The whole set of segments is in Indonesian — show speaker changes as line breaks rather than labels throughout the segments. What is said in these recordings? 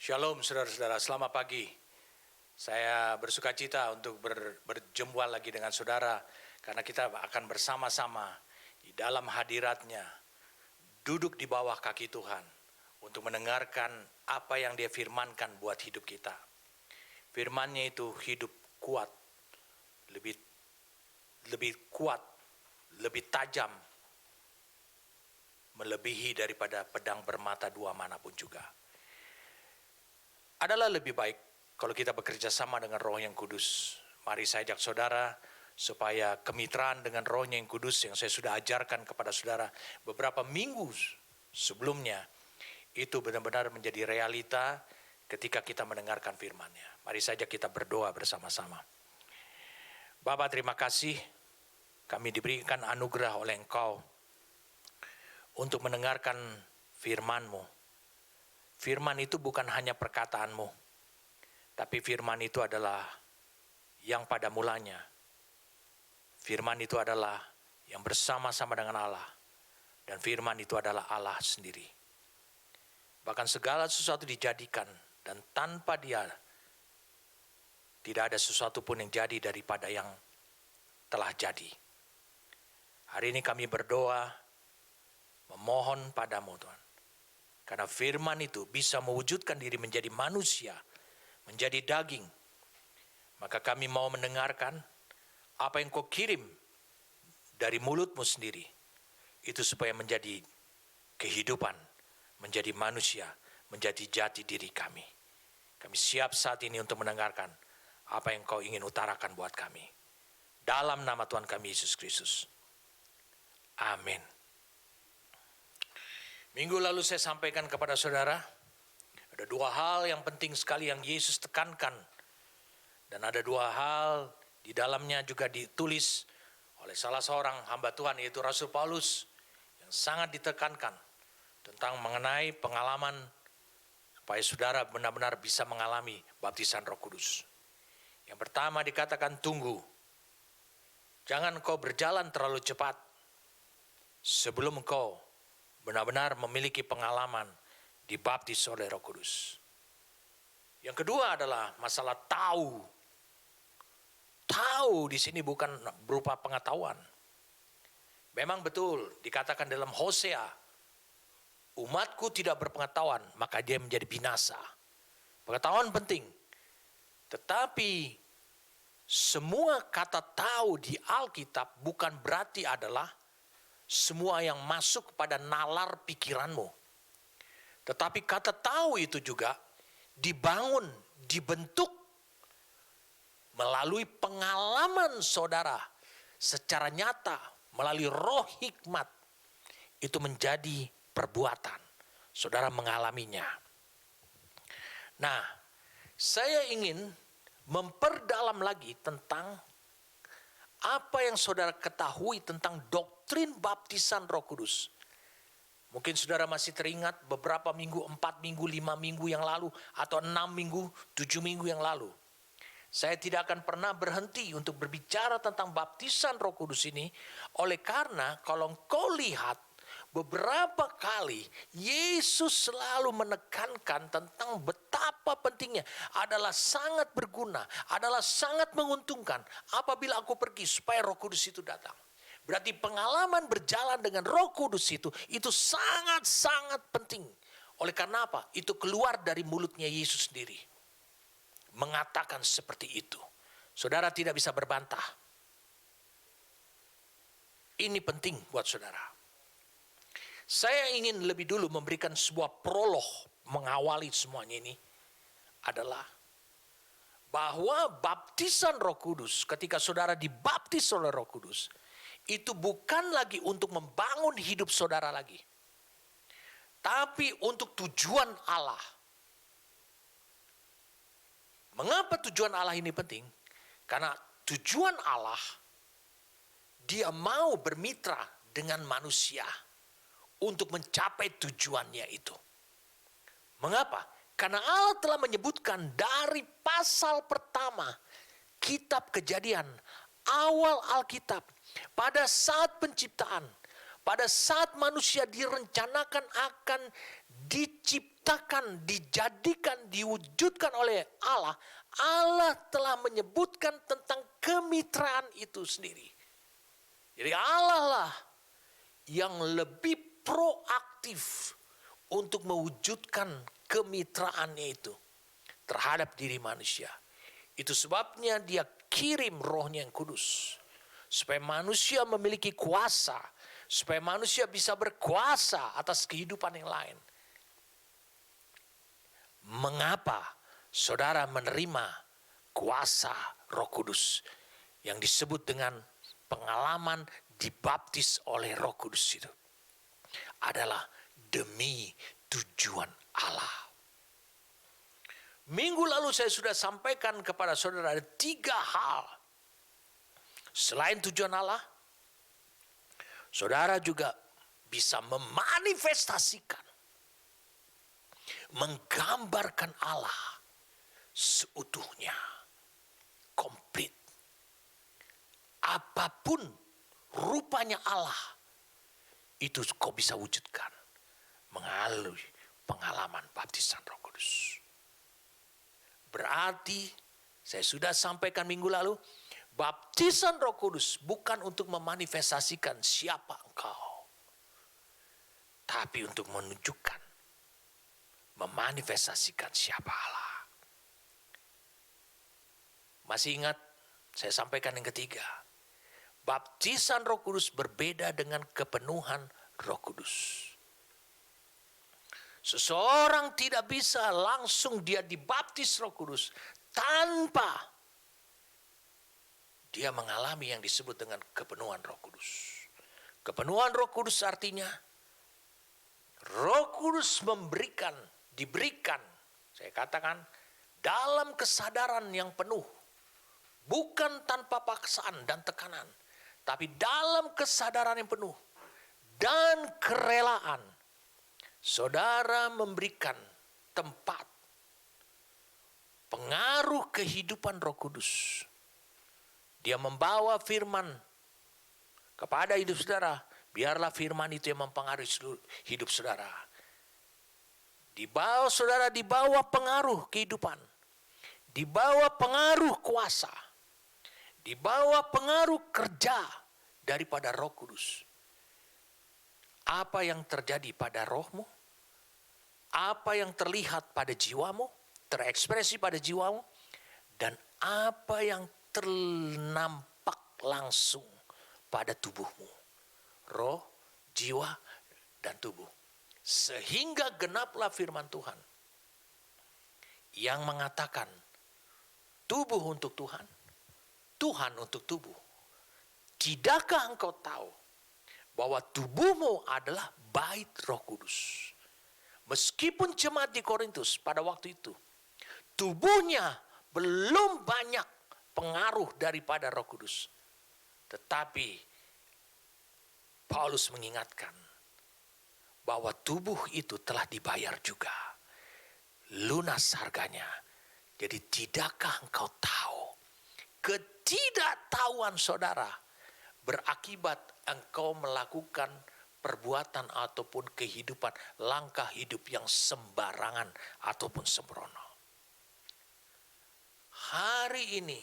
Shalom saudara-saudara, selamat pagi. Saya bersuka cita untuk berjumpa lagi dengan saudara karena kita akan bersama-sama di dalam hadiratnya, duduk di bawah kaki Tuhan untuk mendengarkan apa yang Dia firmankan buat hidup kita. Firman-Nya itu hidup kuat, lebih kuat, lebih tajam, melebihi daripada pedang bermata dua manapun juga. Adalah lebih baik kalau kita bekerja sama dengan Roh yang Kudus. Mari saya ajak saudara supaya kemitraan dengan Roh yang Kudus yang saya sudah ajarkan kepada saudara beberapa minggu sebelumnya itu benar-benar menjadi realita ketika kita mendengarkan firman-Nya. Mari saja kita berdoa bersama-sama. Bapa, terima kasih kami diberikan anugerah oleh Engkau untuk mendengarkan firman-Mu. Firman itu bukan hanya perkataan-Mu, tapi firman itu adalah yang pada mulanya. Firman itu adalah yang bersama-sama dengan Allah. Dan firman itu adalah Allah sendiri. Bahkan segala sesuatu dijadikan dan tanpa Dia tidak ada sesuatu pun yang jadi daripada yang telah jadi. Hari ini kami berdoa, memohon padamu Tuhan. Karena firman itu bisa mewujudkan diri menjadi manusia, menjadi daging. Maka kami mau mendengarkan apa yang Kau kirim dari mulut-Mu sendiri. Itu supaya menjadi kehidupan, menjadi manusia, menjadi jati diri kami. Kami siap saat ini untuk mendengarkan apa yang Kau ingin utarakan buat kami. Dalam nama Tuhan kami Yesus Kristus. Amin. Minggu lalu saya sampaikan kepada saudara, ada dua hal yang penting sekali yang Yesus tekankan. Dan ada dua hal di dalamnya juga ditulis oleh salah seorang hamba Tuhan, yaitu Rasul Paulus, yang sangat ditekankan tentang mengenai pengalaman supaya saudara benar-benar bisa mengalami baptisan Roh Kudus. Yang pertama dikatakan tunggu. Jangan kau berjalan terlalu cepat sebelum kau benar-benar memiliki pengalaman dibaptis oleh Roh Kudus. Yang kedua adalah masalah tahu. Tahu di sini bukan berupa pengetahuan. Memang betul dikatakan dalam Hosea, umatku tidak berpengetahuan, maka dia menjadi binasa. Pengetahuan penting. Tetapi semua kata tahu di Alkitab bukan berarti adalah semua yang masuk pada nalar pikiranmu. Tetapi kata tahu itu juga dibangun, dibentuk melalui pengalaman saudara secara nyata, melalui roh hikmat. Itu menjadi perbuatan. Saudara mengalaminya. Nah, saya ingin memperdalam lagi tentang apa yang saudara ketahui tentang doktrin baptisan Roh Kudus. Mungkin saudara masih teringat beberapa minggu, 4 minggu, 5 minggu yang lalu, atau 6 minggu, 7 minggu yang lalu. Saya tidak akan pernah berhenti untuk berbicara tentang baptisan Roh Kudus ini. Oleh karena kalau engkau lihat beberapa kali Yesus selalu menekankan tentang betapa pentingnya, adalah sangat berguna, adalah sangat menguntungkan apabila aku pergi supaya Roh Kudus itu datang. Berarti pengalaman berjalan dengan Roh Kudus itu sangat-sangat penting. Oleh karena apa? Itu keluar dari mulutnya Yesus sendiri. Mengatakan seperti itu. Saudara tidak bisa berbantah. Ini penting buat saudara. Saya ingin lebih dulu memberikan sebuah prolog mengawali semuanya ini adalah bahwa baptisan Roh Kudus, ketika saudara dibaptis oleh Roh Kudus, itu bukan lagi untuk membangun hidup saudara lagi, tapi untuk tujuan Allah. Mengapa tujuan Allah ini penting? Karena tujuan Allah, Dia mau bermitra dengan manusia untuk mencapai tujuannya itu. Mengapa? Karena Allah telah menyebutkan dari pasal pertama kitab Kejadian, awal Alkitab, pada saat penciptaan, pada saat manusia direncanakan akan diciptakan, dijadikan, diwujudkan oleh Allah, Allah telah menyebutkan tentang kemitraan itu sendiri. Jadi Allah lah yang lebih proaktif untuk mewujudkan kemitraannya itu terhadap diri manusia. Itu sebabnya dia kirim rohnya yang kudus. Supaya manusia memiliki kuasa. Supaya manusia bisa berkuasa atas kehidupan yang lain. Mengapa saudara menerima kuasa Roh Kudus yang disebut dengan pengalaman dibaptis oleh Roh Kudus itu? Adalah demi tujuan Allah. Minggu lalu saya sudah sampaikan kepada saudara ada 3 hal. Selain tujuan Allah, saudara juga bisa memanifestasikan, menggambarkan Allah seutuhnya, komplit. Apapun rupanya Allah, itu kau bisa wujudkan melalui pengalaman baptisan Roh Kudus. Berarti saya sudah sampaikan minggu lalu, baptisan Roh Kudus bukan untuk memanifestasikan siapa engkau, tapi untuk menunjukkan, memanifestasikan siapa Allah. Masih ingat saya sampaikan yang ketiga, baptisan Roh Kudus berbeda dengan kepenuhan Roh Kudus. Seseorang tidak bisa langsung dia dibaptis Roh Kudus tanpa dia mengalami yang disebut dengan kepenuhan Roh Kudus. Kepenuhan Roh Kudus artinya Roh Kudus diberikan, saya katakan dalam kesadaran yang penuh, bukan tanpa paksaan dan tekanan, tapi dalam kesadaran yang penuh dan kerelaan. Saudara memberikan tempat pengaruh kehidupan Roh Kudus. Dia membawa firman kepada hidup saudara. Biarlah firman itu yang mempengaruhi seluruh hidup saudara. Saudara dibawa pengaruh kehidupan. Dibawa pengaruh kuasa. Dibawa pengaruh kerja daripada Roh Kudus. Apa yang terjadi pada rohmu, apa yang terlihat pada jiwamu, terekspresi pada jiwamu, dan apa yang ternampak langsung pada tubuhmu, roh, jiwa, dan tubuh. Sehingga genaplah firman Tuhan yang mengatakan tubuh untuk Tuhan, Tuhan untuk tubuh. Tidakkah engkau tahu bahwa tubuhmu adalah bait Roh Kudus? Meskipun jemaat di Korintus pada waktu itu, tubuhnya belum banyak pengaruh daripada Roh Kudus. Tetapi Paulus mengingatkan bahwa tubuh itu telah dibayar juga. Lunas harganya. Jadi tidakkah engkau tahu? Ketidaktahuan saudara berakibat engkau melakukan perbuatan ataupun kehidupan, langkah hidup yang sembarangan ataupun sembrono. Hari ini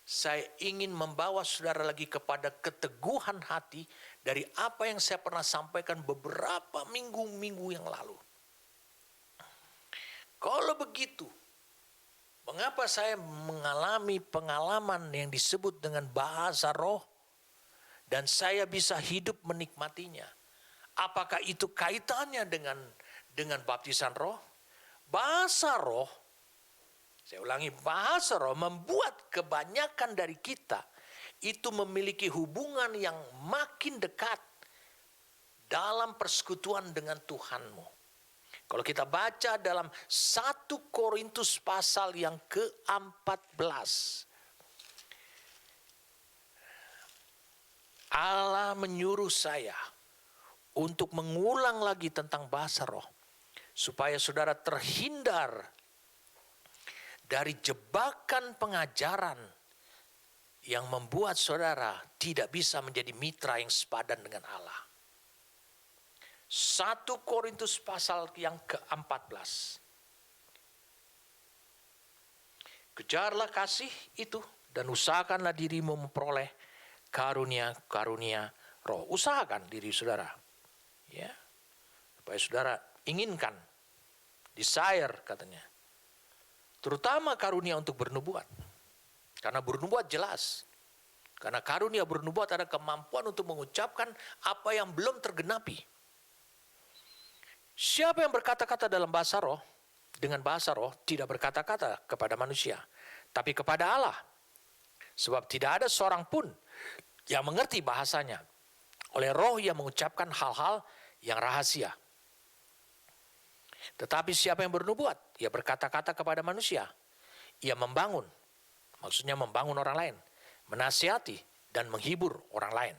saya ingin membawa saudara lagi kepada keteguhan hati dari apa yang saya pernah sampaikan beberapa minggu-minggu yang lalu. Kalau begitu, mengapa saya mengalami pengalaman yang disebut dengan bahasa roh dan saya bisa hidup menikmatinya? Apakah itu kaitannya dengan baptisan roh? Bahasa roh, saya ulangi, bahasa roh membuat kebanyakan dari kita itu memiliki hubungan yang makin dekat dalam persekutuan dengan Tuhanmu. Kalau kita baca dalam 1 Korintus pasal yang ke-14, Allah menyuruh saya untuk mengulang lagi tentang bahasa roh, supaya saudara terhindar dari jebakan pengajaran yang membuat saudara tidak bisa menjadi mitra yang sepadan dengan Allah. 1 Korintus pasal yang ke-14. Kejarlah kasih itu dan usahakanlah dirimu memperoleh karunia-karunia roh. Usahakan diri saudara. Ya. Supaya saudara inginkan, desire katanya. Terutama karunia untuk bernubuat. Karena bernubuat jelas. Karena karunia bernubuat ada kemampuan untuk mengucapkan apa yang belum tergenapi. Siapa yang berkata-kata dalam bahasa roh, dengan bahasa roh tidak berkata-kata kepada manusia, tapi kepada Allah. Sebab tidak ada seorang pun yang mengerti bahasanya. Oleh roh yang mengucapkan hal-hal yang rahasia. Tetapi siapa yang bernubuat, ia berkata-kata kepada manusia. Ia membangun, maksudnya membangun orang lain, menasihati dan menghibur orang lain.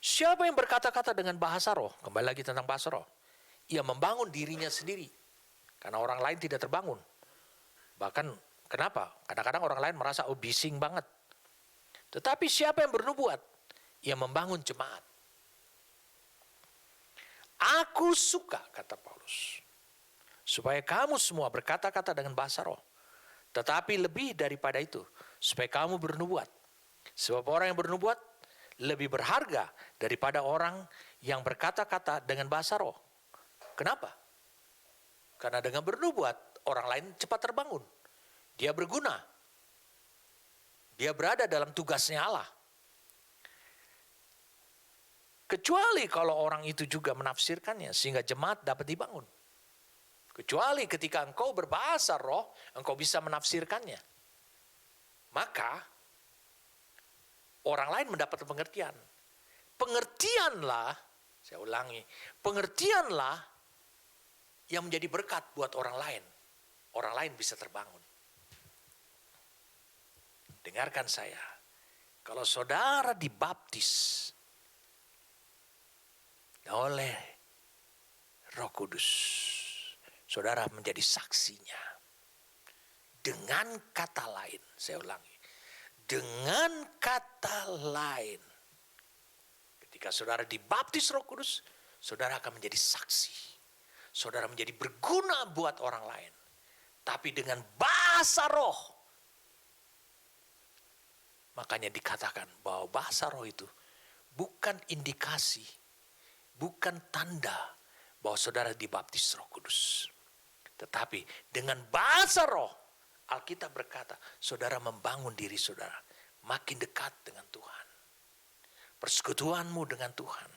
Siapa yang berkata-kata dengan bahasa roh, kembali lagi tentang bahasa roh, ia membangun dirinya sendiri. Karena orang lain tidak terbangun. Bahkan kenapa? Kadang-kadang orang lain merasa bising banget. Tetapi siapa yang bernubuat, ia membangun jemaat. Aku suka, kata Paulus, supaya kamu semua berkata-kata dengan bahasa roh. Tetapi lebih daripada itu, supaya kamu bernubuat. Sebab orang yang bernubuat lebih berharga daripada orang yang berkata-kata dengan bahasa roh. Kenapa? Karena dengan bernubuat, orang lain cepat terbangun. Dia berguna. Dia berada dalam tugasnya Allah. Kecuali kalau orang itu juga menafsirkannya sehingga jemaat dapat dibangun. Kecuali ketika engkau berbahasa roh, engkau bisa menafsirkannya. Maka orang lain mendapat pengertian. Pengertianlah, saya ulangi, pengertianlah yang menjadi berkat buat orang lain. Orang lain bisa terbangun. Dengarkan saya. Kalau saudara dibaptis oleh Roh Kudus, saudara menjadi saksinya. Dengan kata lain, saya ulangi. Dengan kata lain, ketika saudara dibaptis Roh Kudus, saudara akan menjadi saksi. Saudara menjadi berguna buat orang lain. Tapi dengan bahasa roh. Makanya dikatakan bahwa bahasa roh itu bukan indikasi, bukan tanda bahwa saudara dibaptis Roh Kudus. Tetapi dengan bahasa roh, Alkitab berkata, saudara membangun diri saudara makin dekat dengan Tuhan. Persekutuanmu dengan Tuhan.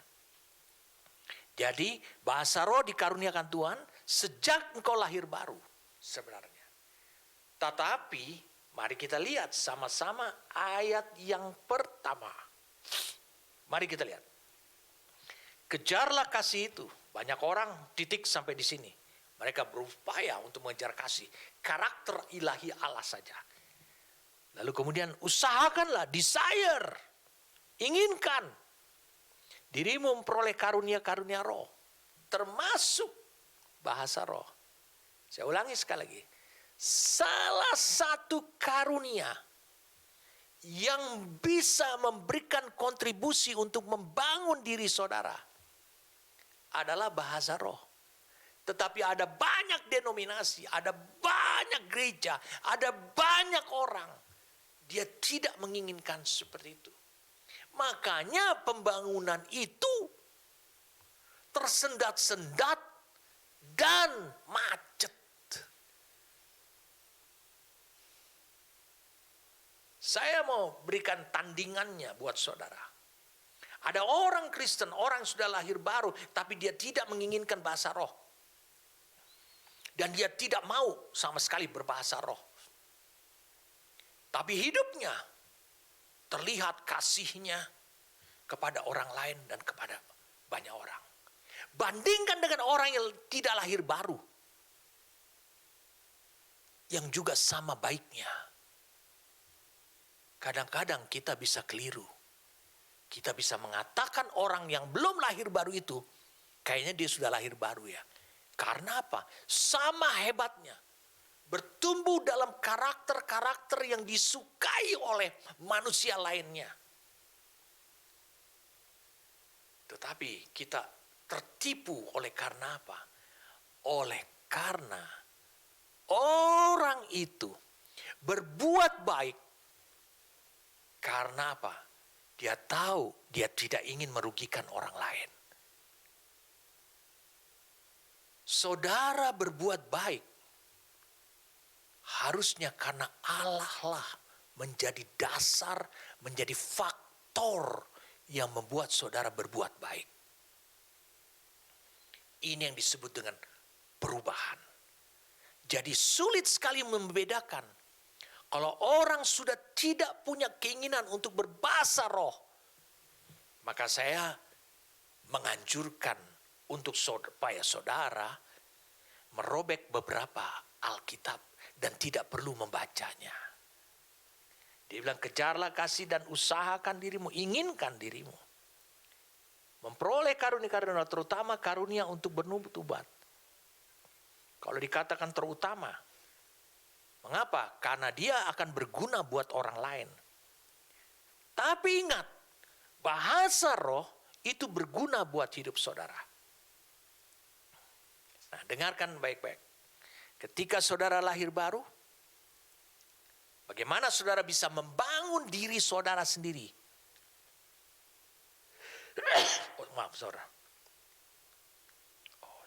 Jadi bahasa roh dikaruniakan Tuhan sejak engkau lahir baru sebenarnya. Tetapi mari kita lihat sama-sama ayat yang pertama. Mari kita lihat. Kejarlah kasih itu. Banyak orang titik sampai di sini. Mereka berupaya untuk mengejar kasih. Karakter ilahi Allah saja. Lalu kemudian usahakanlah, desire. Inginkan. Dirimu memperoleh karunia-karunia roh. Termasuk bahasa roh. Saya ulangi sekali lagi. Salah satu karunia yang bisa memberikan kontribusi untuk membangun diri saudara adalah bahasa roh. Tetapi ada banyak denominasi, ada banyak gereja, ada banyak orang. Dia tidak menginginkan seperti itu. Makanya pembangunan itu tersendat-sendat dan macet. Saya mau berikan tandingannya buat saudara. Ada orang Kristen, orang yang sudah lahir baru, tapi dia tidak menginginkan bahasa roh. Dan dia tidak mau sama sekali berbahasa roh. Tapi hidupnya terlihat kasihnya kepada orang lain dan kepada banyak orang. Bandingkan dengan orang yang tidak lahir baru. Yang juga sama baiknya. Kadang-kadang kita bisa keliru. Kita bisa mengatakan orang yang belum lahir baru itu, kayaknya dia sudah lahir baru ya. Karena apa? Sama hebatnya. Bertumbuh dalam karakter-karakter yang disukai oleh manusia lainnya. Tetapi kita tertipu oleh karena apa? Oleh karena orang itu berbuat baik karena apa? Dia tahu dia tidak ingin merugikan orang lain. Saudara berbuat baik harusnya karena Allah lah menjadi dasar, menjadi faktor yang membuat saudara berbuat baik. Ini yang disebut dengan perubahan. Jadi sulit sekali membedakan. Kalau orang sudah tidak punya keinginan untuk berbahasa roh, maka saya menganjurkan untuk supaya saudara merobek beberapa Alkitab dan tidak perlu membacanya. Dia bilang kejarlah kasih dan usahakan dirimu, inginkan dirimu. Memperoleh karunia-karunia, terutama karunia untuk bernubuat. Kalau dikatakan terutama, mengapa? Karena dia akan berguna buat orang lain. Tapi ingat, bahasa roh itu berguna buat hidup saudara. Nah, dengarkan baik-baik. Ketika saudara lahir baru, bagaimana saudara bisa membangun diri saudara sendiri? Oh, maaf, saudara. Oh.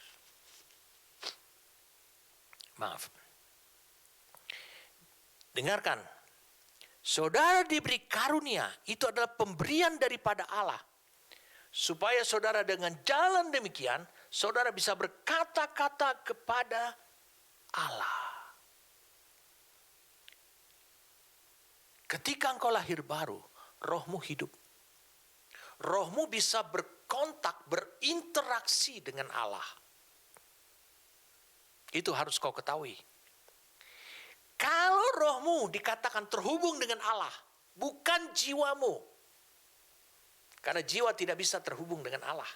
Maaf. Dengarkan. Saudara diberi karunia, itu adalah pemberian daripada Allah. Supaya saudara dengan jalan demikian, saudara bisa berkata-kata kepada Allah. Ketika engkau lahir baru, rohmu hidup. Rohmu bisa berkontak, berinteraksi dengan Allah. Itu harus kau ketahui. Kalau rohmu dikatakan terhubung dengan Allah, bukan jiwamu. Karena jiwa tidak bisa terhubung dengan Allah.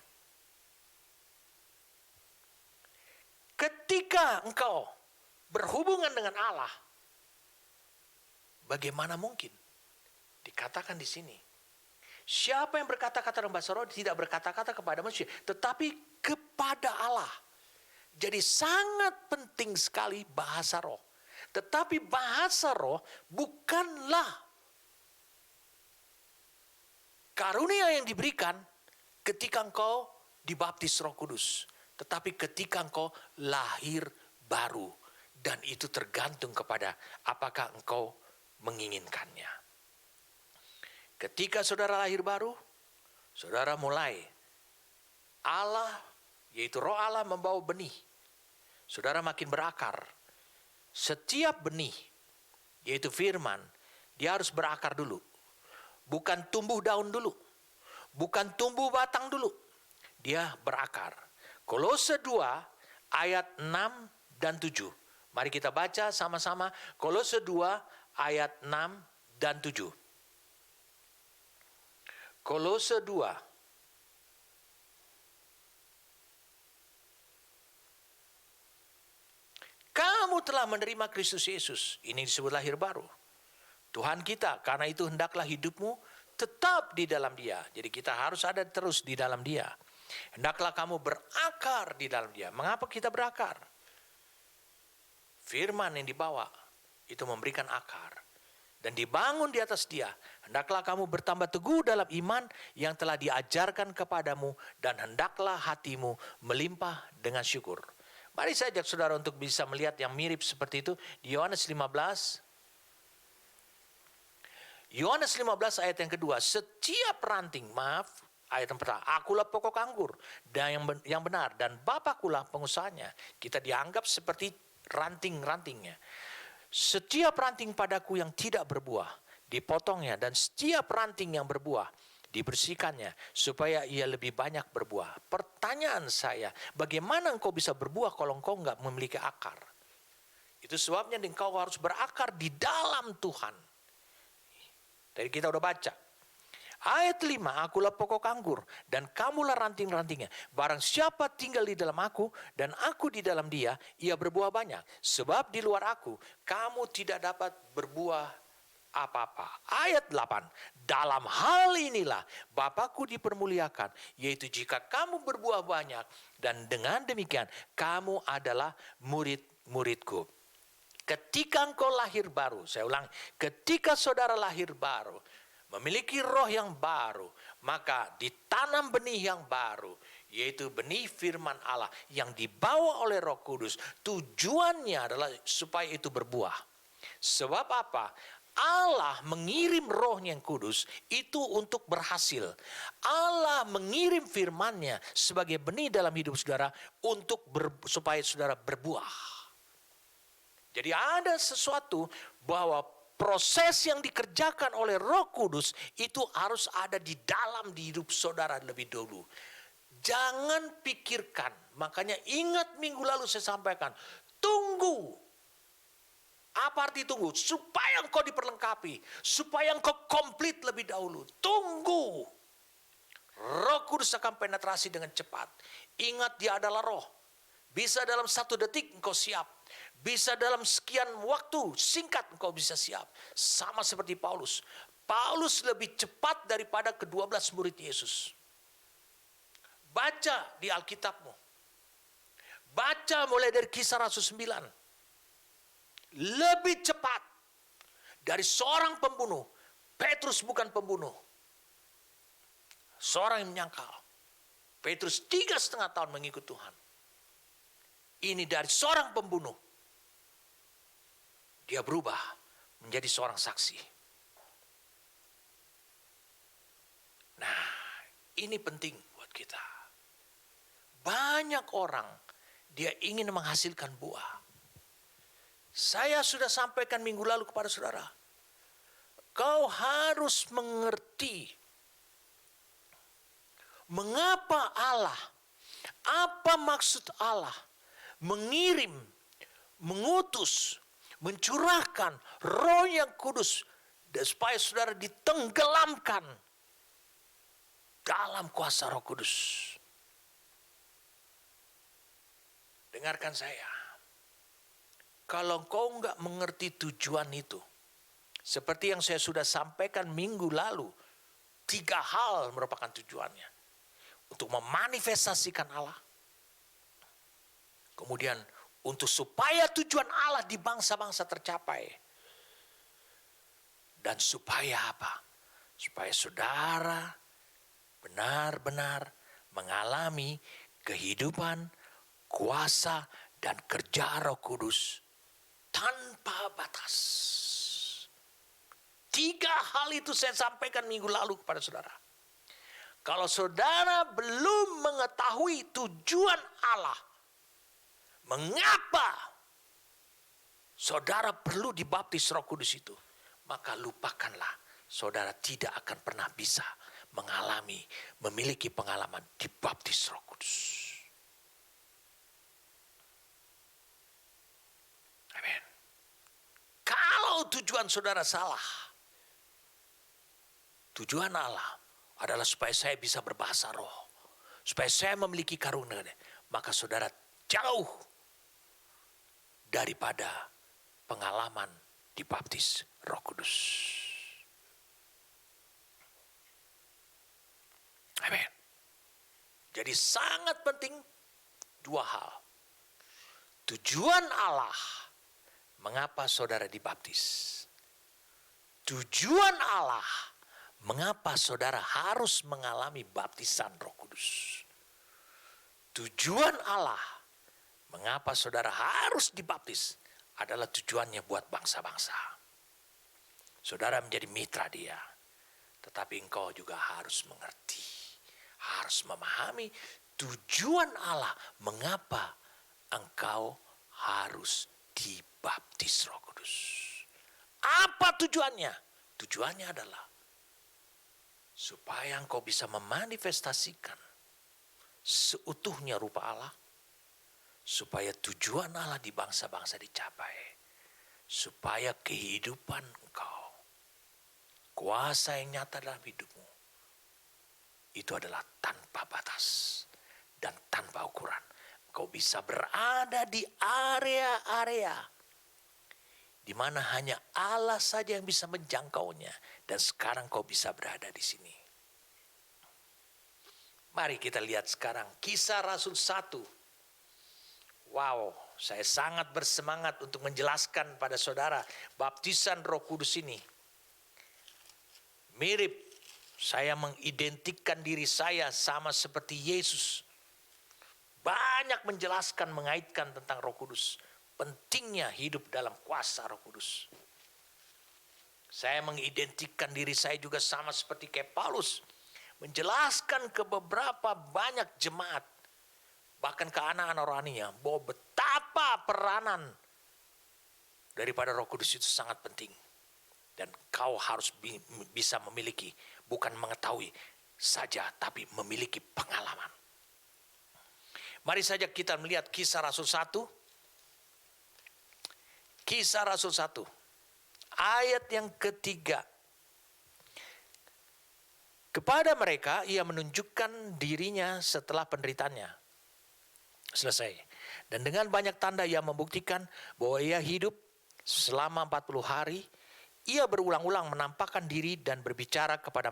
Ketika engkau berhubungan dengan Allah, bagaimana mungkin? Dikatakan di sini. Siapa yang berkata-kata dalam bahasa roh tidak berkata-kata kepada manusia, tetapi kepada Allah. Jadi sangat penting sekali bahasa roh. Tetapi bahasa roh bukanlah karunia yang diberikan ketika engkau dibaptis Roh Kudus. Tetapi ketika engkau lahir baru. Dan itu tergantung kepada apakah engkau menginginkannya. Ketika saudara lahir baru, saudara mulai Allah, yaitu roh Allah membawa benih. Saudara makin berakar. Setiap benih, yaitu firman, dia harus berakar dulu. Bukan tumbuh daun dulu. Bukan tumbuh batang dulu. Dia berakar. Kolose 2 ayat 6 dan 7. Mari kita baca sama-sama Kolose 2 ayat 6 dan 7. Kolose 2. Kamu telah menerima Kristus Yesus. Ini disebut lahir baru. Tuhan kita, karena itu hendaklah hidupmu tetap di dalam Dia. Jadi kita harus ada terus di dalam Dia. Hendaklah kamu berakar di dalam Dia. Mengapa kita berakar? Firman yang dibawa itu memberikan akar. Dan dibangun di atas Dia. Hendaklah kamu bertambah teguh dalam iman yang telah diajarkan kepadamu. Dan hendaklah hatimu melimpah dengan syukur. Mari saya ajak saudara untuk bisa melihat yang mirip seperti itu. Di Yohanes 15. Yohanes 15 ayat yang kedua. Setiap ranting, ayat yang pertama. Akulah pokok anggur dan yang benar. Dan Bapakulah pengusahanya. Kita dianggap seperti ranting-rantingnya. Setiap ranting padaku yang tidak berbuah, dipotongnya. Dan setiap ranting yang berbuah, dibersihkannya. Supaya ia lebih banyak berbuah. Pertanyaan saya, bagaimana engkau bisa berbuah kalau engkau enggak memiliki akar? Itu sebabnya engkau harus berakar di dalam Tuhan. Tadi kita udah baca. Ayat 5, akulah pokok anggur dan kamulah ranting-rantingnya. Barang siapa tinggal di dalam aku dan aku di dalam dia, ia berbuah banyak. Sebab di luar aku, kamu tidak dapat berbuah apa-apa. Ayat 8. Dalam hal inilah Bapakku dipermuliakan, yaitu jika kamu berbuah banyak, dan dengan demikian kamu adalah murid-muridku. Ketika engkau lahir baru, saya ulang, ketika saudara lahir baru, memiliki roh yang baru, maka ditanam benih yang baru, yaitu benih firman Allah yang dibawa oleh Roh Kudus. Tujuannya adalah supaya itu berbuah. Sebab apa? Allah mengirim Rohnya yang kudus itu untuk berhasil. Allah mengirim firman-Nya sebagai benih dalam hidup saudara untuk supaya saudara berbuah. Jadi ada sesuatu bahwa proses yang dikerjakan oleh Roh Kudus itu harus ada di dalam di hidup saudara lebih dulu. Jangan pikirkan, makanya ingat minggu lalu saya sampaikan, tunggu. Apa arti tunggu? Supaya engkau diperlengkapi, supaya engkau komplit lebih dahulu. Tunggu. Roh Kudus akan penetrasi dengan cepat. Ingat dia adalah roh. Bisa dalam 1 detik engkau siap. Bisa dalam sekian waktu singkat engkau bisa siap. Sama seperti Paulus. Paulus lebih cepat daripada ke-12 murid Yesus. Baca di Alkitabmu. Baca mulai dari Kisah Rasul 9. Lebih cepat dari seorang pembunuh. Petrus bukan pembunuh. Seorang yang menyangkal. Petrus 3,5 tahun mengikut Tuhan. Ini dari seorang pembunuh. Dia berubah menjadi seorang saksi. Nah, ini penting buat kita. Banyak orang dia ingin menghasilkan buah. Saya sudah sampaikan minggu lalu kepada saudara. Kau harus mengerti mengapa Allah, apa maksud Allah mengirim, mengutus, mencurahkan Roh yang kudus supaya saudara ditenggelamkan dalam kuasa Roh Kudus. Dengarkan saya. Kalau engkau enggak mengerti tujuan itu, seperti yang saya sudah sampaikan minggu lalu, 3 hal merupakan tujuannya. Untuk memanifestasikan Allah. Kemudian untuk supaya tujuan Allah di bangsa-bangsa tercapai. Dan supaya apa? Supaya saudara benar-benar mengalami kehidupan, kuasa, dan kerja Roh Kudus tanpa batas. 3 hal itu saya sampaikan minggu lalu kepada saudara. Kalau saudara belum mengetahui tujuan Allah, mengapa saudara perlu dibaptis Roh Kudus itu, maka lupakanlah, saudara tidak akan pernah bisa memiliki pengalaman dibaptis Roh Kudus. Amin. Kalau tujuan saudara salah, tujuan Allah adalah supaya saya bisa berbahasa roh, supaya saya memiliki karunia, maka saudara jauh daripada pengalaman dibaptis Roh Kudus. Amin. Jadi sangat penting 2 hal. Tujuan Allah mengapa saudara dibaptis. Tujuan Allah mengapa saudara harus mengalami baptisan Roh Kudus. Tujuan Allah mengapa saudara harus dibaptis adalah tujuannya buat bangsa-bangsa. Saudara menjadi mitra dia. Tetapi engkau juga harus mengerti, harus memahami tujuan Allah mengapa engkau harus dibaptis Roh Kudus. Apa tujuannya? Tujuannya adalah supaya engkau bisa memanifestasikan seutuhnya rupa Allah, supaya tujuan Allah di bangsa-bangsa dicapai, supaya kehidupan engkau, kuasa yang nyata dalam hidupmu, itu adalah tanpa batas dan tanpa ukuran. Engkau bisa berada di area-area di mana hanya Allah saja yang bisa menjangkaunya, dan sekarang kau bisa berada di sini. Mari kita lihat sekarang Kisah Rasul 1. Wow, saya sangat bersemangat untuk menjelaskan pada saudara baptisan Roh Kudus ini. Mirip, saya mengidentikan diri saya sama seperti Yesus. Banyak menjelaskan, mengaitkan tentang Roh Kudus. Pentingnya hidup dalam kuasa Roh Kudus. Saya mengidentikan diri saya juga sama seperti kayak Paulus. Menjelaskan ke beberapa banyak jemaat. Bahkan ke anak-anak rohaninya, bahwa betapa peranan daripada Roh Kudus itu sangat penting. Dan kau harus bisa memiliki, bukan mengetahui saja, tapi memiliki pengalaman. Mari saja kita melihat Kisah Rasul 1. Kisah Rasul 1, ayat yang ketiga. Kepada mereka ia menunjukkan dirinya setelah penderitaannya selesai. Dan dengan banyak tanda ia membuktikan bahwa ia hidup selama 40 hari. Ia berulang-ulang menampakkan diri dan berbicara kepada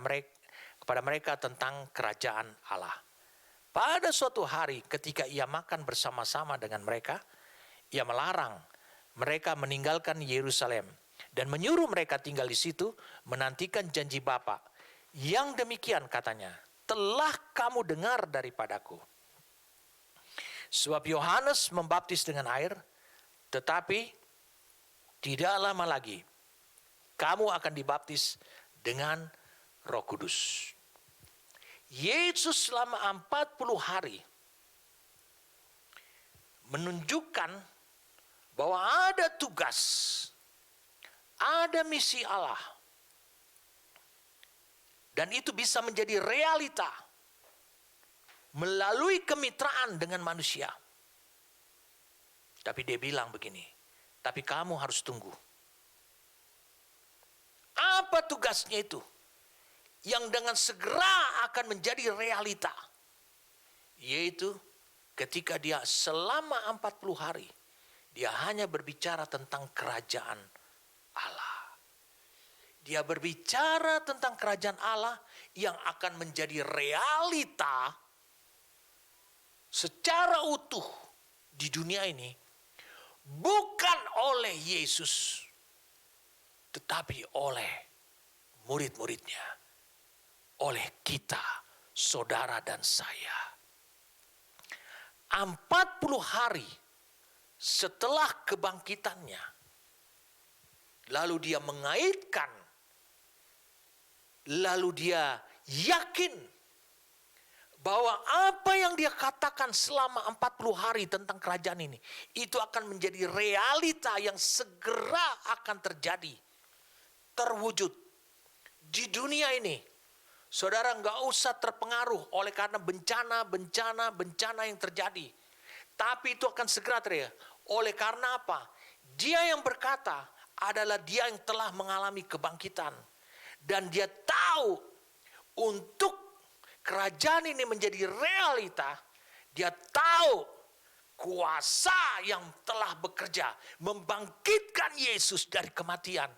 mereka tentang kerajaan Allah. Pada suatu hari ketika ia makan bersama-sama dengan mereka, ia melarang mereka meninggalkan Yerusalem dan menyuruh mereka tinggal di situ menantikan janji Bapa. Yang demikian katanya, telah kamu dengar daripadaku. Sebab Yohanes membaptis dengan air, tetapi tidak lama lagi kamu akan dibaptis dengan Roh Kudus. Yesus selama 40 hari menunjukkan bahwa ada tugas, ada misi Allah. Dan itu bisa menjadi realita melalui kemitraan dengan manusia. Tapi dia bilang begini, tapi kamu harus tunggu. Apa tugasnya itu? Yang dengan segera akan menjadi realita. Yaitu ketika dia selama 40 hari, dia hanya berbicara tentang kerajaan Allah. Dia berbicara tentang kerajaan Allah yang akan menjadi realita secara utuh di dunia ini, bukan oleh Yesus, tetapi oleh murid-muridnya, oleh kita, saudara dan saya. 40 hari setelah kebangkitannya, lalu dia mengaitkan, lalu dia yakin bahwa apa yang dia katakan selama 40 hari tentang kerajaan ini, itu akan menjadi realita yang segera akan terjadi, terwujud di dunia ini. Saudara nggak usah terpengaruh oleh karena bencana yang terjadi. Tapi itu akan segera terjadi. Oleh karena apa? Dia yang berkata adalah dia yang telah mengalami kebangkitan. Dan dia tahu untuk kerajaan ini menjadi realita, dia tahu kuasa yang telah bekerja membangkitkan Yesus dari kematian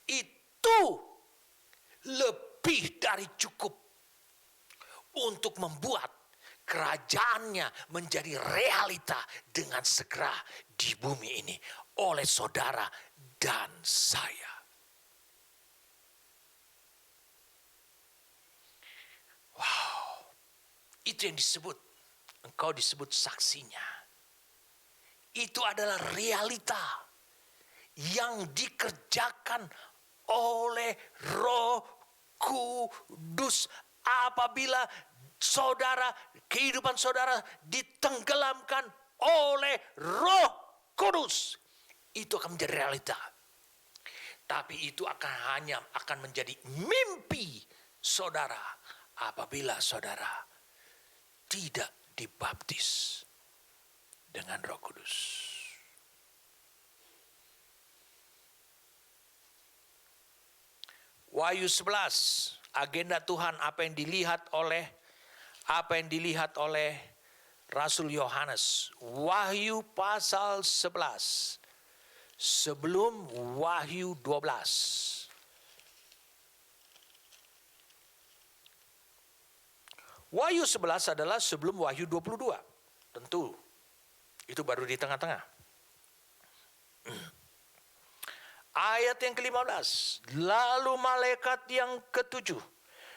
itu lebih dari cukup untuk membuat kerajaannya menjadi realita dengan segera di bumi ini oleh saudara dan saya. Wow, itu yang disebut, engkau disebut saksinya. Itu adalah realita yang dikerjakan oleh Roh Kudus apabila saudara, kehidupan saudara ditenggelamkan oleh Roh Kudus. Itu akan menjadi realita. Tapi itu akan menjadi mimpi saudara apabila saudara tidak dibaptis dengan Roh Kudus. Wahyu 11, agenda Tuhan apa yang dilihat oleh Rasul Yohanes. Wahyu pasal 11. sebelum Wahyu 12. Wahyu 11 adalah sebelum Wahyu 22. Tentu, itu baru di tengah-tengah. Ayat yang ke-15. Lalu malaikat yang ke-7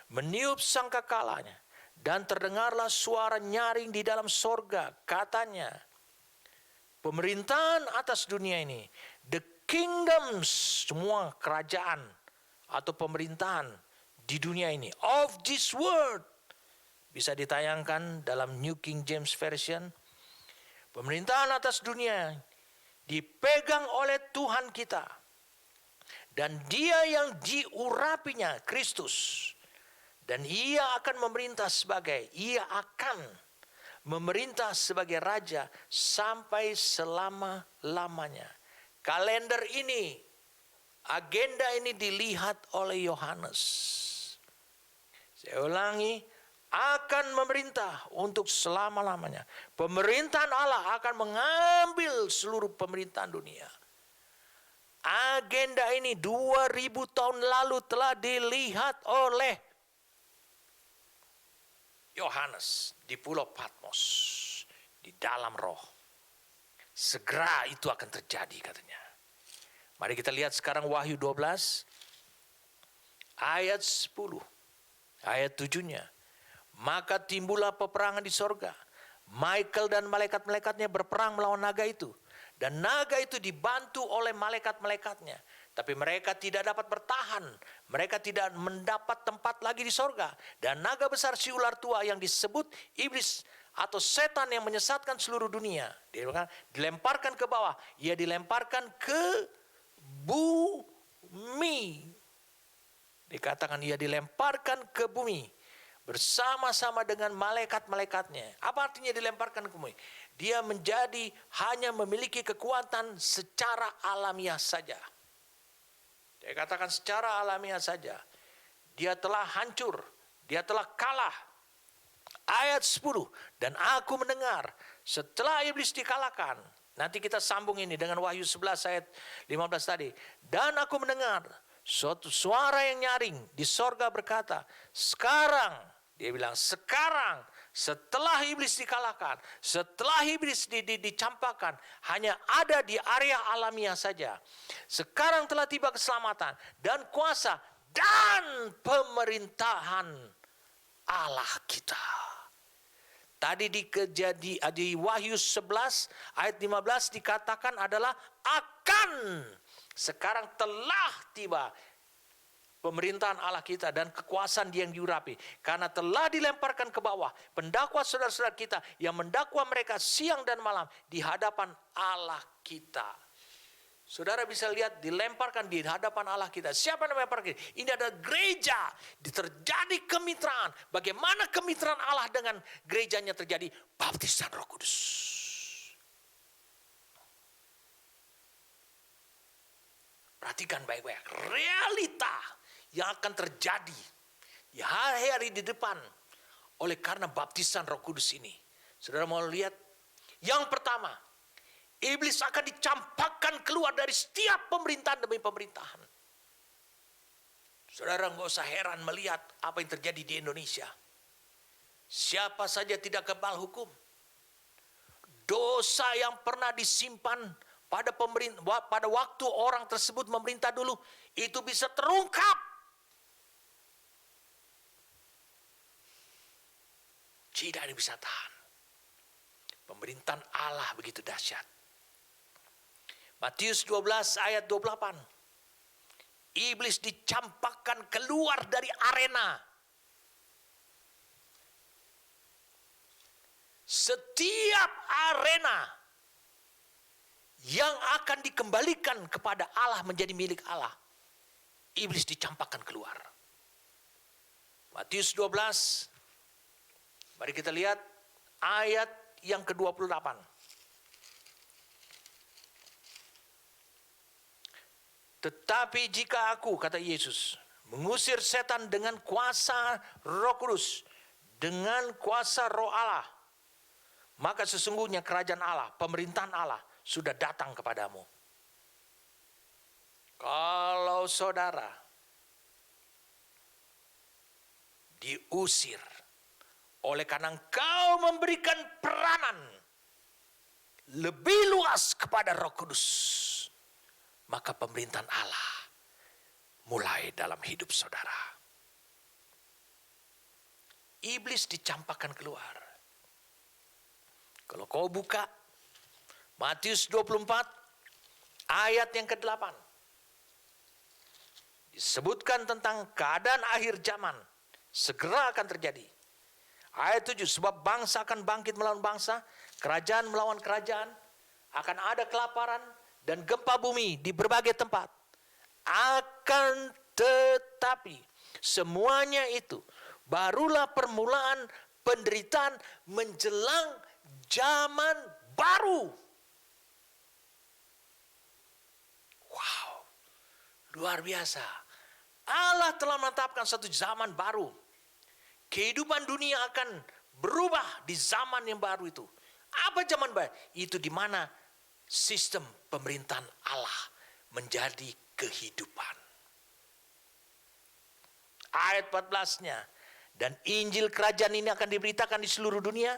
meniup sangkakalanya, dan terdengarlah suara nyaring di dalam sorga. Katanya, pemerintahan atas dunia ini, the kingdoms, semua kerajaan atau pemerintahan di dunia ini, of this world, bisa ditayangkan dalam New King James Version. Pemerintahan atas dunia dipegang oleh Tuhan kita, dan Dia yang diurapinya, Kristus. Dan Ia akan memerintah sebagai raja sampai selama-lamanya. Kalender ini, agenda ini dilihat oleh Yohanes. Saya ulangi, akan memerintah untuk selama-lamanya. Pemerintahan Allah akan mengambil seluruh pemerintahan dunia. Agenda ini 2000 tahun lalu telah dilihat oleh Yohanes di Pulau Patmos, di dalam roh. Segera itu akan terjadi katanya. Mari kita lihat sekarang Wahyu 12 ayat 10. Ayat 7-nya. Maka timbullah peperangan di sorga. Michael dan malaikat-malaikatnya berperang melawan naga itu. Dan naga itu dibantu oleh malaikat-malaikatnya. Tapi mereka tidak dapat bertahan. Mereka tidak mendapat tempat lagi di sorga. Dan naga besar si ular tua yang disebut iblis atau setan yang menyesatkan seluruh dunia, dilemparkan ke bawah. Ia dilemparkan ke bumi. Dikatakan ia dilemparkan ke bumi bersama-sama dengan malaikat-malaikatnya. Apa artinya dilemparkan ke bumi? Dia hanya memiliki kekuatan secara alamiah saja. Dia katakan secara alamiah saja. Dia telah hancur. Dia telah kalah. Ayat 10. Dan aku mendengar setelah iblis dikalahkan. Nanti kita sambung ini dengan Wahyu 11 ayat 15 tadi. Dan aku mendengar suatu suara yang nyaring di sorga berkata, sekarang, dia bilang sekarang, setelah iblis dikalahkan, setelah iblis dicampakkan, hanya ada di area alamiah saja. Sekarang telah tiba keselamatan dan kuasa dan pemerintahan Allah kita. Tadi di Wahyu 11 ayat 15 dikatakan adalah akan. Sekarang telah tiba pemerintahan Allah kita dan kekuasaan Dia yang diurapi. Karena telah dilemparkan ke bawah pendakwa saudara-saudara kita yang mendakwa mereka siang dan malam di hadapan Allah kita. Saudara bisa lihat dilemparkan di hadapan Allah kita. Siapa yang melemparkan? Ini adalah gereja. Terjadi kemitraan. Bagaimana kemitraan Allah dengan gerejanya terjadi? Baptisan Roh Kudus. Perhatikan baik-baik. Realita yang akan terjadi di hari-hari di depan oleh karena baptisan Roh Kudus ini. Saudara mau lihat? Yang pertama, iblis akan dicampakkan keluar dari setiap pemerintahan demi pemerintahan. Saudara nggak usah heran melihat apa yang terjadi di Indonesia. Siapa saja tidak kebal hukum. Dosa yang pernah disimpan pada waktu orang tersebut memerintah dulu, itu bisa terungkap. Tidak ada yang bisa tahan. Pemerintahan Allah begitu dahsyat. Matius 12 ayat 28. Iblis dicampakkan keluar dari arena. Setiap arena yang akan dikembalikan kepada Allah menjadi milik Allah, iblis dicampakkan keluar. Matius 12. Mari kita lihat ayat yang ke-28. Tetapi jika aku, kata Yesus, mengusir setan dengan kuasa Roh Kudus, dengan kuasa Roh Allah, maka sesungguhnya kerajaan Allah, pemerintahan Allah sudah datang kepadamu. Kalau saudara diusir oleh karena engkau memberikan peranan lebih luas kepada Roh Kudus, maka pemerintahan Allah mulai dalam hidup saudara. Iblis dicampakkan keluar. Kalau kau buka Matius 24 ayat yang ke-8, disebutkan tentang keadaan akhir zaman segera akan terjadi. Ayat 7, sebab bangsa akan bangkit melawan bangsa, kerajaan melawan kerajaan, akan ada kelaparan dan gempa bumi di berbagai tempat. Akan tetapi semuanya itu barulah permulaan penderitaan menjelang zaman baru. Wow, luar biasa. Allah telah menetapkan satu zaman baru. Kehidupan dunia akan berubah di zaman yang baru itu. Apa zaman baru? Itu di mana sistem pemerintahan Allah menjadi kehidupan. Ayat 14-nya. Dan Injil kerajaan ini akan diberitakan di seluruh dunia,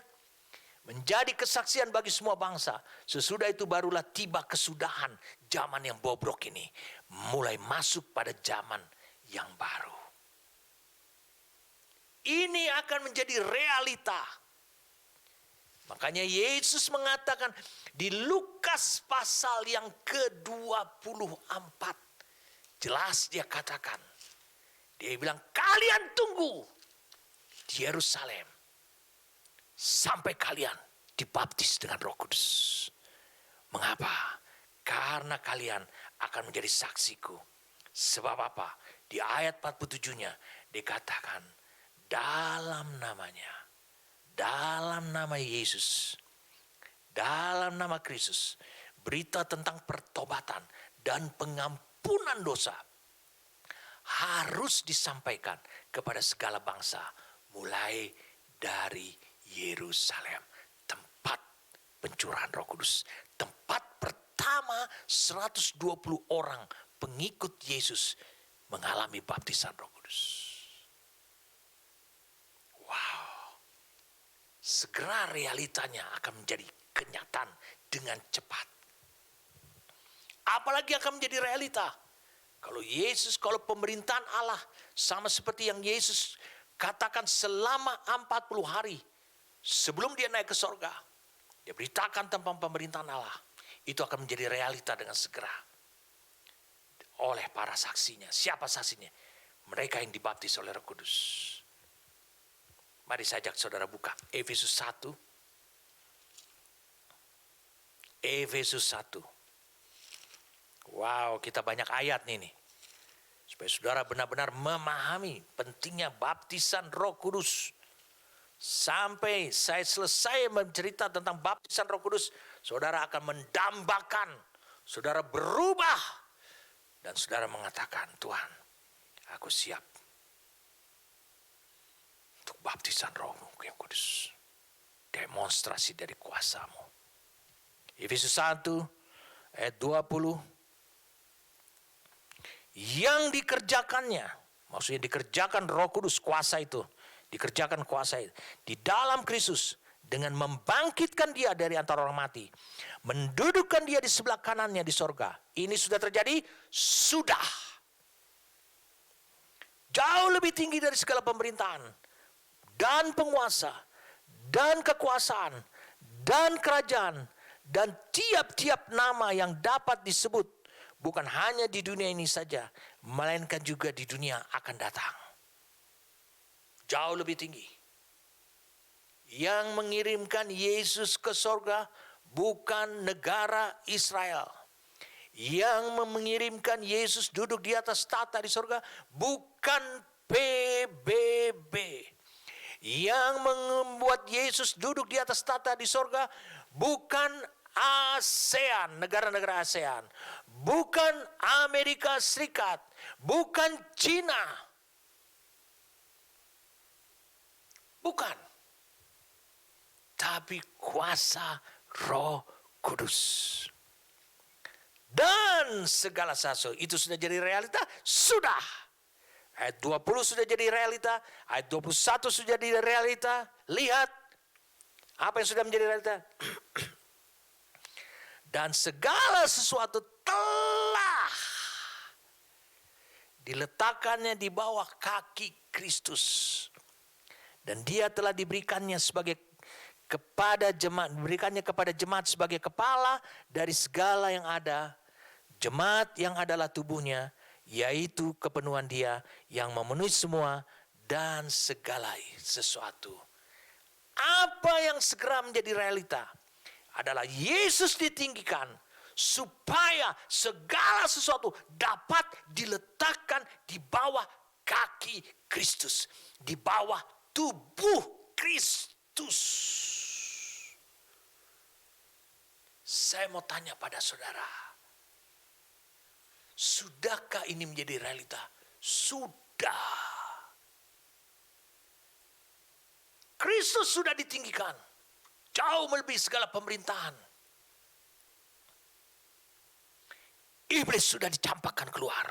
menjadi kesaksian bagi semua bangsa. Sesudah itu barulah tiba kesudahan zaman yang bobrok ini. Mulai masuk pada zaman yang baru. Ini akan menjadi realita. Makanya Yesus mengatakan di Lukas pasal yang ke-24. Jelas dia katakan. Dia bilang, kalian tunggu di Yerusalem sampai kalian dibaptis dengan Roh Kudus. Mengapa? Karena kalian akan menjadi saksiku. Sebab apa? Di ayat 47-nya dikatakan, dalam namanya, dalam nama Yesus, dalam nama Kristus, berita tentang pertobatan dan pengampunan dosa harus disampaikan kepada segala bangsa, mulai dari Yerusalem, tempat pencurahan Roh Kudus, tempat pertama 120 orang pengikut Yesus mengalami baptisan Roh Kudus. Wow, segera realitanya akan menjadi kenyataan dengan cepat. Apalagi akan menjadi realita kalau Yesus, kalau pemerintahan Allah sama seperti yang Yesus katakan selama 40 hari sebelum dia naik ke sorga, dia beritakan tentang pemerintahan Allah. Itu akan menjadi realita dengan segera oleh para saksinya. Siapa saksinya? Mereka yang dibaptis oleh Roh Kudus. Mari saya ajak saudara buka Efesus 1. Efesus 1. Wow, kita banyak ayat nih. Supaya saudara benar-benar memahami pentingnya baptisan Roh Kudus. Sampai saya selesai mencerita tentang baptisan Roh Kudus, saudara akan mendambakan, saudara berubah, dan saudara mengatakan, Tuhan, aku siap untuk baptisan Roh-Mu yang kudus. Demonstrasi dari kuasa-Mu. Efesus 1 ayat 20. Yang dikerjakannya, maksudnya dikerjakan Roh Kudus, kuasa itu. Dikerjakan kuasa itu di dalam Kristus dengan membangkitkan dia dari antara orang mati. Mendudukkan dia di sebelah kanannya di sorga. Ini sudah terjadi? Sudah. Jauh lebih tinggi dari segala pemerintahan dan penguasa dan kekuasaan dan kerajaan dan tiap-tiap nama yang dapat disebut, bukan hanya di dunia ini saja, melainkan juga di dunia akan datang. Jauh lebih tinggi. Yang mengirimkan Yesus ke sorga bukan negara Israel. Yang mengirimkan Yesus duduk di atas tahta di sorga bukan PBB. Yang membuat Yesus duduk di atas tahta di sorga bukan ASEAN, negara-negara ASEAN. Bukan Amerika Serikat. Bukan Cina. Bukan. Tapi kuasa Roh Kudus. Dan segala sesuatu itu sudah jadi realita, sudah. Ayat 20 sudah jadi realita, ayat 21 sudah jadi realita. Lihat apa yang sudah menjadi realita. Dan segala sesuatu telah diletakkannya di bawah kaki Kristus. Dan dia telah diberikannya kepada jemaat sebagai kepala dari segala yang ada. Jemaat yang adalah tubuhnya, yaitu kepenuhan dia yang memenuhi semua dan segala sesuatu. Apa yang segera menjadi realita adalah Yesus ditinggikan supaya segala sesuatu dapat diletakkan di bawah kaki Kristus, di bawah tubuh Kristus. Saya mau tanya pada saudara, sudahkah ini menjadi realita? Sudah. Kristus sudah ditinggikan, jauh melebihi segala pemerintahan. Iblis sudah dicampakkan keluar.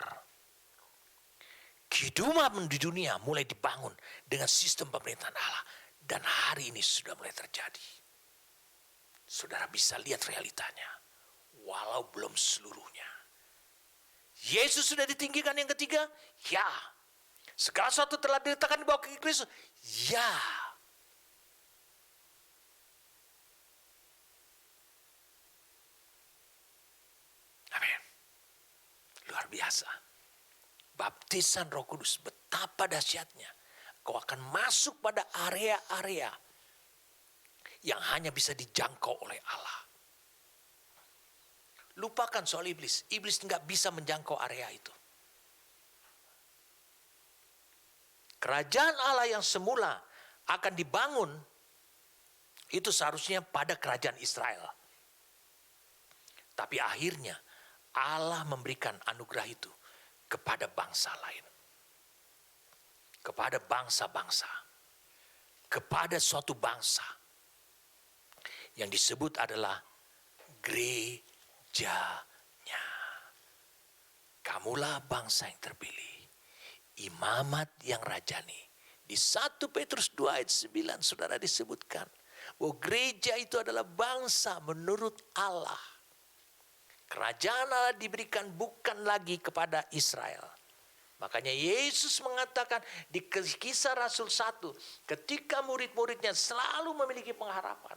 Kehidupan di dunia mulai dibangun dengan sistem pemerintahan Allah. Dan hari ini sudah mulai terjadi. Saudara bisa lihat realitanya, walau belum seluruhnya. Yesus sudah ditinggikan yang ketiga? Ya. Segala sesuatu telah diletakkan di bawah kaki Kristus? Ya. Amin. Luar biasa. Baptisan Roh Kudus, betapa dahsyatnya. Kau akan masuk pada area-area yang hanya bisa dijangkau oleh Allah. Lupakan soal iblis. Iblis nggak bisa menjangkau area itu. Kerajaan Allah yang semula akan dibangun itu seharusnya pada kerajaan Israel. Tapi akhirnya Allah memberikan anugerah itu kepada bangsa lain. Kepada bangsa-bangsa. Kepada suatu bangsa yang disebut adalah gerejanya. Kamulah bangsa yang terpilih, imamat yang rajani. Di 1 Petrus 2 ayat 9 saudara disebutkan bahwa gereja itu adalah bangsa menurut Allah. Kerajaan Allah diberikan bukan lagi kepada Israel. Makanya Yesus mengatakan di Kisah Rasul 1, ketika murid-muridnya selalu memiliki pengharapan.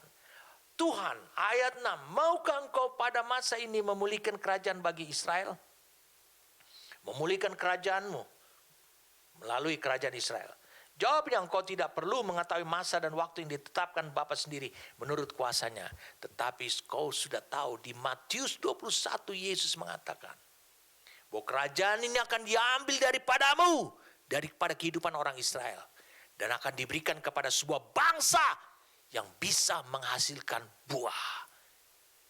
Tuhan, ayat 6, maukah engkau pada masa ini memulihkan kerajaan bagi Israel? Memulihkan kerajaanmu melalui kerajaan Israel. Jawabnya, engkau tidak perlu mengetahui masa dan waktu yang ditetapkan Bapa sendiri menurut kuasanya. Tetapi kau sudah tahu di Matius 21 Yesus mengatakan bahwa kerajaan ini akan diambil daripadamu, daripada kehidupan orang Israel. Dan akan diberikan kepada sebuah bangsa yang bisa menghasilkan buah.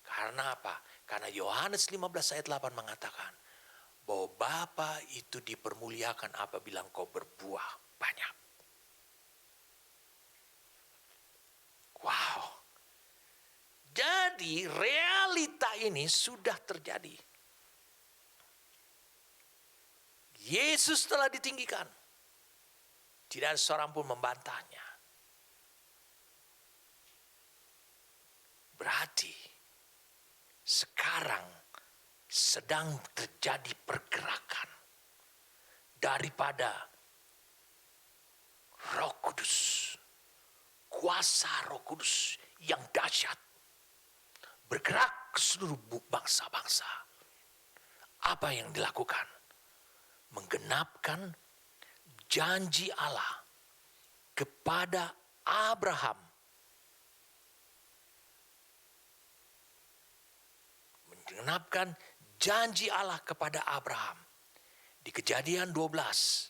Karena apa? Karena Yohanes 15 ayat 8 mengatakan bahwa Bapa itu dipermuliakan apabila engkau berbuah banyak. Wow. Jadi realita ini sudah terjadi. Yesus telah ditinggikan. Tidak ada seorang pun membantahnya. Berarti sekarang sedang terjadi pergerakan daripada Roh Kudus. Kuasa Roh Kudus yang dahsyat bergerak ke seluruh bangsa-bangsa. Apa yang dilakukan? Menggenapkan janji Allah kepada Abraham. Menggenapkan janji Allah kepada Abraham. Di Kejadian 12.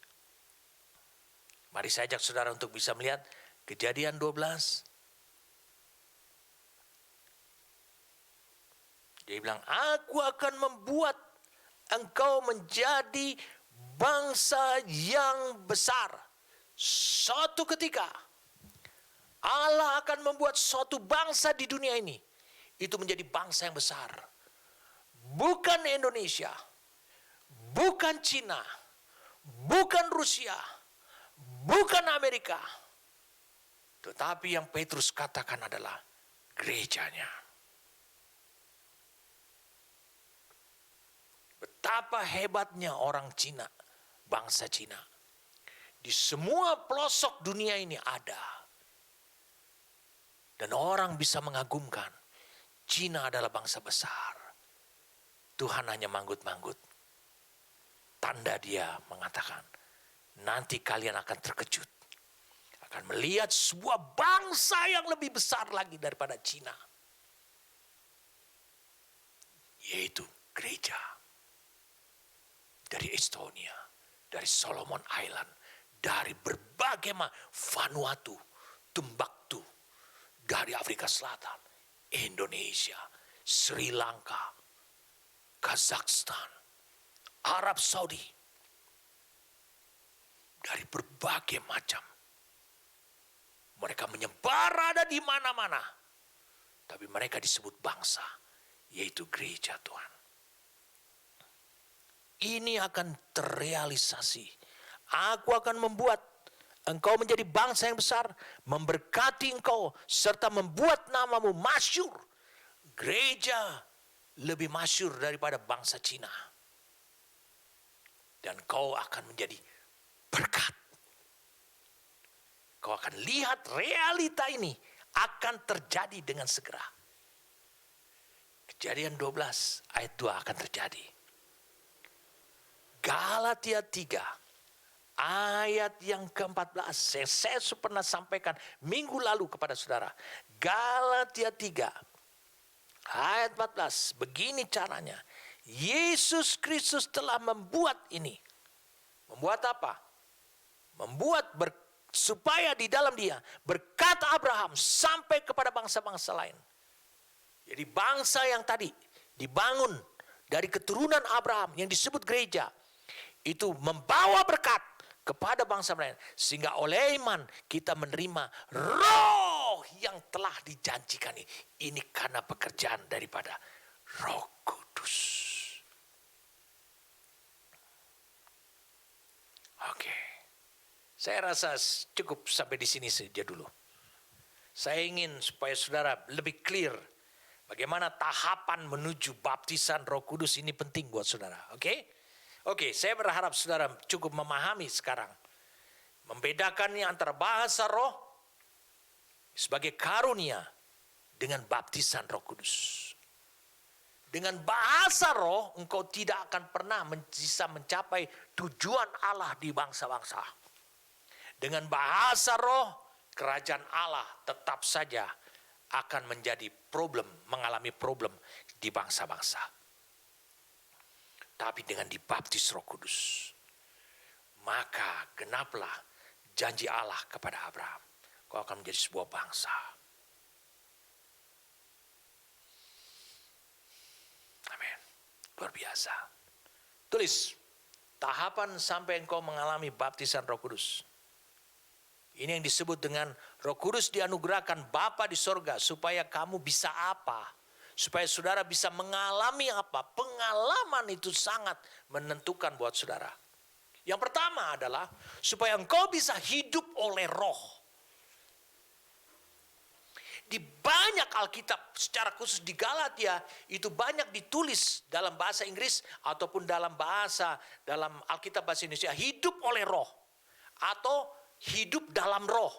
Mari saya ajak saudara untuk bisa melihat Kejadian 12. Dia bilang, aku akan membuat engkau menjadi bangsa yang besar. Suatu ketika Allah akan membuat suatu bangsa di dunia ini itu menjadi bangsa yang besar. bukan Indonesia, bukan Cina, bukan Rusia, bukan Amerika. Tetapi yang Petrus katakan adalah gerejanya. Betapa hebatnya orang Cina, bangsa Cina. Di semua pelosok dunia ini ada. Dan orang bisa mengagumkan, Cina adalah bangsa besar. Tuhan hanya manggut-manggut. Tanda dia mengatakan, nanti kalian akan terkejut. Akan melihat sebuah bangsa yang lebih besar lagi daripada Cina. Yaitu gereja. Dari Estonia, dari Solomon Island, dari berbagai Vanuatu, Timbuktu, dari Afrika Selatan, Indonesia, Sri Lanka, Kazakhstan, Arab Saudi, dari berbagai macam. Mereka menyebar ada di mana-mana, tapi mereka disebut bangsa, yaitu gereja Tuhan. Ini akan terrealisasi. Aku akan membuat engkau menjadi bangsa yang besar, memberkati engkau, serta membuat namamu masyhur. Gereja lebih masyhur daripada bangsa Cina. Dan kau akan menjadi berkat. Kau akan lihat realita ini akan terjadi dengan segera. Kejadian 12 ayat 2 akan terjadi. Galatia 3 ayat yang ke-14. Saya pernah sampaikan minggu lalu kepada saudara. Galatia 3 ayat 14. Begini caranya. Yesus Kristus telah membuat ini. Membuat apa? Membuat supaya di dalam dia berkat Abraham sampai kepada bangsa-bangsa lain. Jadi bangsa yang tadi dibangun dari keturunan Abraham yang disebut gereja. Itu membawa berkat kepada bangsa lain. Sehingga oleh iman kita menerima roh yang telah dijanjikan ini. Ini karena pekerjaan daripada Roh Kudus. Oke. Saya rasa cukup sampai di sini saja dulu. Saya ingin supaya saudara lebih clear bagaimana tahapan menuju baptisan Roh Kudus ini penting buat saudara. Oke? Oke, saya berharap saudara cukup memahami sekarang. Membedakannya antara bahasa roh sebagai karunia dengan baptisan Roh Kudus. Dengan bahasa roh engkau tidak akan pernah bisa mencapai tujuan Allah di bangsa-bangsa. Dengan bahasa roh kerajaan Allah tetap saja akan menjadi mengalami problem di bangsa-bangsa. Tapi dengan dibaptis Roh Kudus, maka genaplah janji Allah kepada Abraham. Kau akan menjadi sebuah bangsa. Amin. Luar biasa. Tulis, tahapan sampai engkau mengalami baptisan Roh Kudus. Ini yang disebut dengan Roh Kudus dianugerahkan Bapa di sorga supaya kamu bisa apa? Supaya saudara bisa mengalami apa? Pengalaman itu sangat menentukan buat saudara. Yang pertama adalah supaya engkau bisa hidup oleh roh. Di banyak Alkitab, secara khusus di Galatia, itu banyak ditulis dalam bahasa Inggris ataupun dalam Alkitab bahasa Indonesia, hidup oleh roh. Atau hidup dalam roh.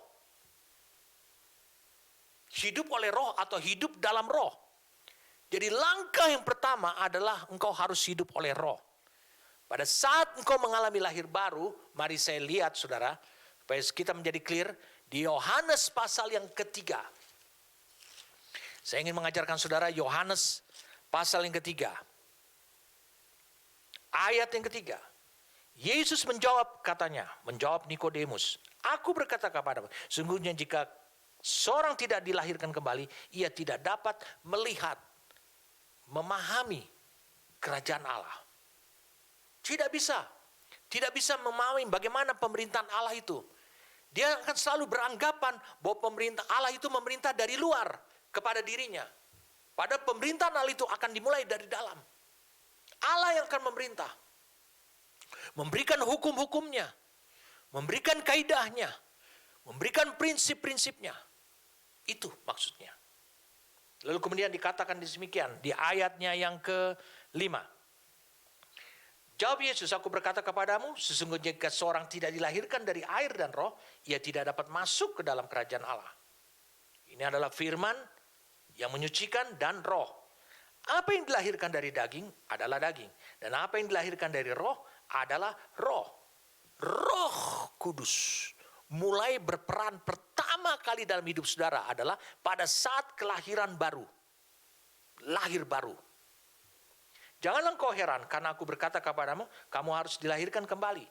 Hidup oleh roh atau hidup dalam roh. Jadi langkah yang pertama adalah engkau harus hidup oleh roh. Pada saat engkau mengalami lahir baru, mari saya lihat saudara, supaya kita menjadi clear, di Yohanes pasal yang ketiga. Saya ingin mengajarkan saudara Yohanes pasal yang ketiga. Ayat yang ketiga. Yesus menjawab Nikodemus, aku berkata kepadamu, sungguhnya jika seorang tidak dilahirkan kembali, ia tidak dapat melihat, memahami kerajaan Allah. Tidak bisa memahami bagaimana pemerintahan Allah itu. Dia akan selalu beranggapan bahwa pemerintah Allah itu memerintah dari luar kepada dirinya. Padahal pemerintahan Allah itu akan dimulai dari dalam. Allah yang akan memerintah. Memberikan hukum-hukumnya. Memberikan kaidahnya. Memberikan prinsip-prinsipnya. Itu maksudnya. Lalu kemudian dikatakan demikian di ayatnya yang ke-5. Jawab Yesus, aku berkata kepadamu, sesungguhnya jika seorang tidak dilahirkan dari air dan roh, ia tidak dapat masuk ke dalam kerajaan Allah. Ini adalah firman yang menyucikan dan roh. Apa yang dilahirkan dari daging adalah daging. Dan apa yang dilahirkan dari roh adalah roh. Roh Kudus mulai berperan pertama kali dalam hidup saudara adalah pada saat kelahiran baru. Lahir baru. Janganlah engkau heran karena aku berkata kepadamu, kamu harus dilahirkan kembali.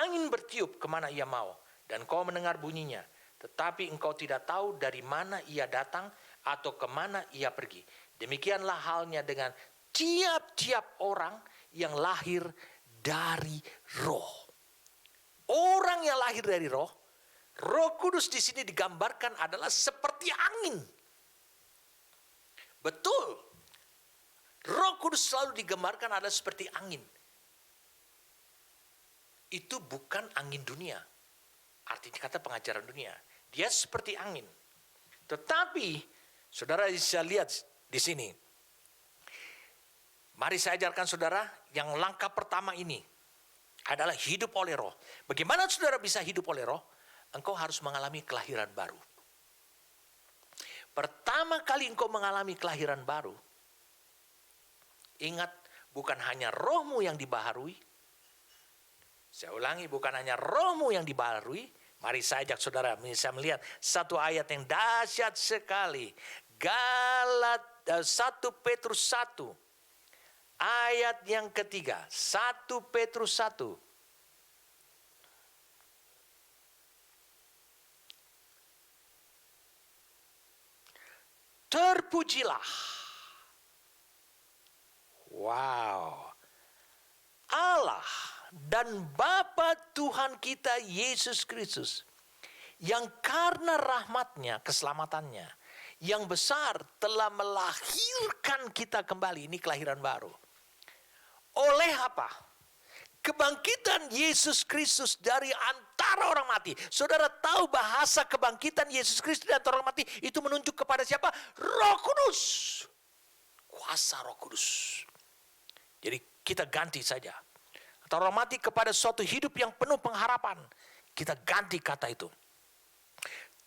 Angin bertiup kemana ia mau dan kau mendengar bunyinya. Tetapi engkau tidak tahu dari mana ia datang atau kemana ia pergi. Demikianlah halnya dengan tiap-tiap orang yang lahir dari roh. Orang yang lahir dari roh, Roh Kudus di sini digambarkan adalah seperti angin. Betul. Roh Kudus selalu digambarkan adalah seperti angin. Itu bukan angin dunia. Artinya kata pengajaran dunia. Dia seperti angin. Tetapi saudara bisa lihat di sini. Mari saya ajarkan saudara yang langkah pertama ini adalah hidup oleh roh. Bagaimana saudara bisa hidup oleh roh? Engkau harus mengalami kelahiran baru. Pertama kali engkau mengalami kelahiran baru, ingat bukan hanya rohmu yang dibaharui. Saya ulangi, bukan hanya rohmu yang dibaharui. Mari saya ajak saudara bisa melihat satu ayat yang dahsyat sekali. 1 Petrus 1 ayat yang ketiga. 1 Petrus 1. Terpujilah. Wow. Allah dan Bapa Tuhan kita Yesus Kristus, yang karena rahmatnya, keselamatannya, yang besar telah melahirkan kita kembali. Ini kelahiran baru. Oleh apa? Kebangkitan Yesus Kristus dari antara orang mati. Saudara tahu bahasa kebangkitan Yesus Kristus dari antara orang mati itu menunjuk kepada siapa? Roh Kudus. Kuasa Roh Kudus. Jadi kita ganti saja. Atau orang mati kepada suatu hidup yang penuh pengharapan. Kita ganti kata itu.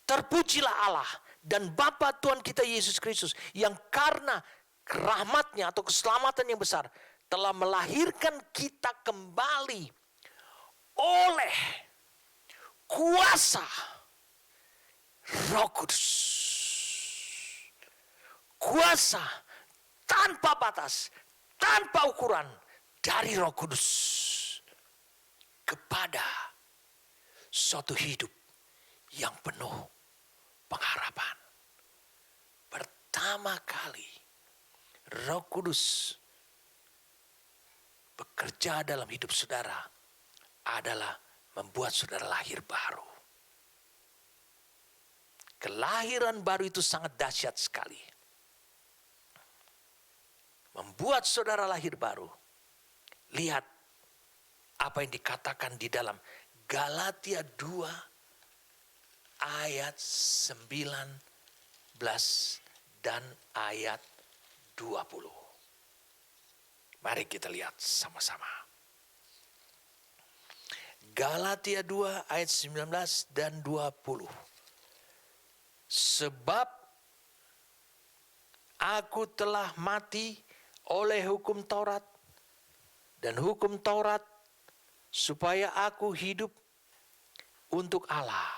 Terpujilah Allah dan Bapa Tuhan kita Yesus Kristus, yang karena rahmatnya atau keselamatan yang besar telah melahirkan kita kembali oleh kuasa Roh Kudus. Kuasa tanpa batas, tanpa ukuran dari Roh Kudus kepada suatu hidup yang penuh pengharapan. Pertama kali Roh Kudus bekerja dalam hidup saudara adalah membuat saudara lahir baru. Kelahiran baru itu sangat dahsyat sekali. Membuat saudara lahir baru. Lihat apa yang dikatakan di dalam Galatia 2 ayat 19 dan ayat 20. Mari kita lihat sama-sama. Galatia 2 ayat 19 dan 20. Sebab aku telah mati oleh hukum Taurat, dan hukum Taurat supaya aku hidup untuk Allah.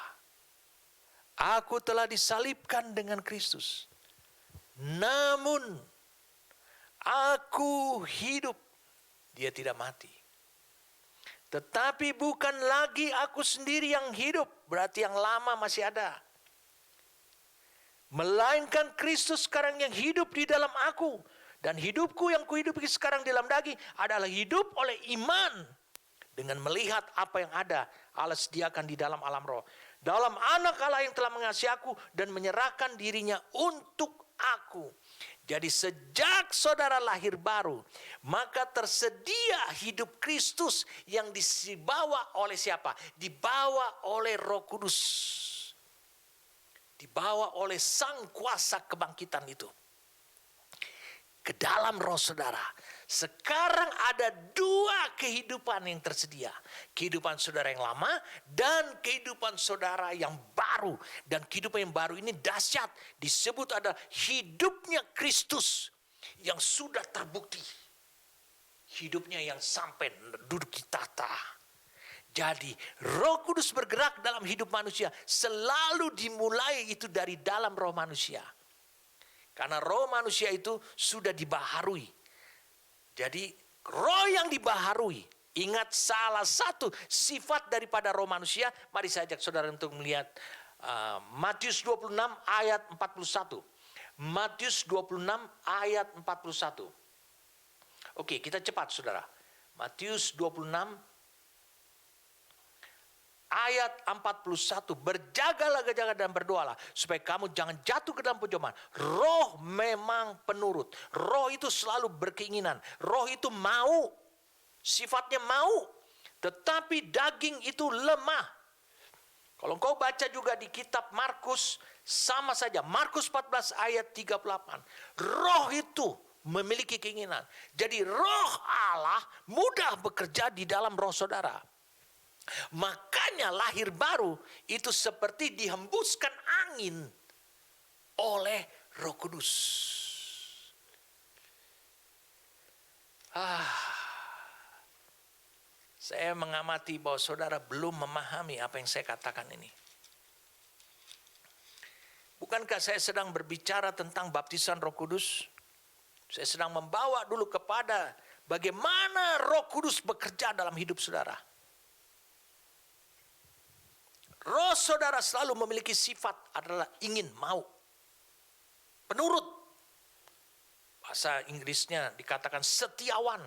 Aku telah disalibkan dengan Kristus. Namun aku hidup, dia tidak mati. Tetapi bukan lagi aku sendiri yang hidup, berarti yang lama masih ada. Melainkan Kristus sekarang yang hidup di dalam aku. Dan hidupku yang kuhidupi sekarang di dalam daging adalah hidup oleh iman. Dengan melihat apa yang ada Allah sediakan di dalam alam roh. Dalam anak Allah yang telah mengasihi aku dan menyerahkan dirinya untuk aku. Jadi sejak saudara lahir baru, maka tersedia hidup Kristus yang dibawa oleh siapa? Dibawa oleh Roh Kudus. Dibawa oleh sang kuasa kebangkitan itu. Ke dalam roh saudara. Sekarang ada dua kehidupan yang tersedia. Kehidupan saudara yang lama dan kehidupan saudara yang baru. Dan kehidupan yang baru ini dahsyat. Disebut ada hidupnya Kristus yang sudah terbukti. Hidupnya yang sampai duduk di tahta. Jadi Roh Kudus bergerak dalam hidup manusia selalu dimulai itu dari dalam roh manusia. Karena roh manusia itu sudah dibaharui. Jadi roh yang dibaharui. Ingat salah satu sifat daripada roh manusia. Mari saya ajak saudara untuk melihat Matius 26 ayat 41. Matius 26 ayat 41. Oke, kita cepat saudara. Matius 26 ayat 41, berjagalah dan berdoalah supaya kamu jangan jatuh ke dalam pencobaan. Roh memang penurut. Roh itu selalu berkeinginan. Roh itu mau. Sifatnya mau. Tetapi daging itu lemah. Kalau engkau baca juga di kitab Markus, sama saja. Markus 14 ayat 38. Roh itu memiliki keinginan. Jadi roh Allah mudah bekerja di dalam roh saudara. Makanya lahir baru itu seperti dihembuskan angin oleh Roh Kudus. Saya mengamati bahwa saudara belum memahami apa yang saya katakan ini. Bukankah saya sedang berbicara tentang baptisan Roh Kudus? Saya sedang membawa dulu kepada bagaimana Roh Kudus bekerja dalam hidup saudara. Roh saudara selalu memiliki sifat adalah ingin, mau. Penurut. Bahasa Inggrisnya dikatakan setiawan.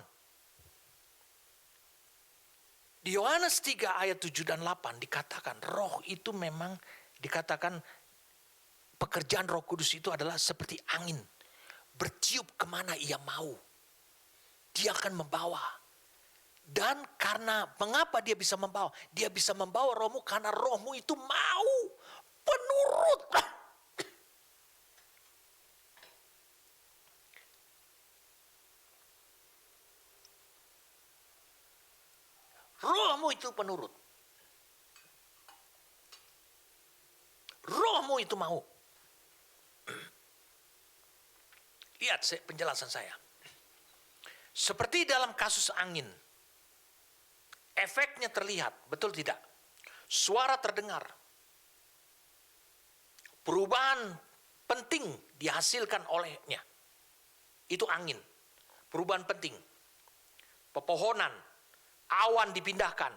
Di Yohanes 3 ayat 7 dan 8 dikatakan roh itu memang dikatakan pekerjaan Roh Kudus itu adalah seperti angin. Bertiup kemana ia mau. Dia akan membawa. Dan karena mengapa dia bisa membawa? Dia bisa membawa rohmu karena rohmu itu mau. Penurut. Rohmu itu penurut. Rohmu itu mau. Lihat penjelasan saya. Seperti dalam kasus angin. Efeknya terlihat, betul tidak? Suara terdengar. Perubahan penting dihasilkan olehnya. Itu angin. Perubahan penting. Pepohonan, awan dipindahkan.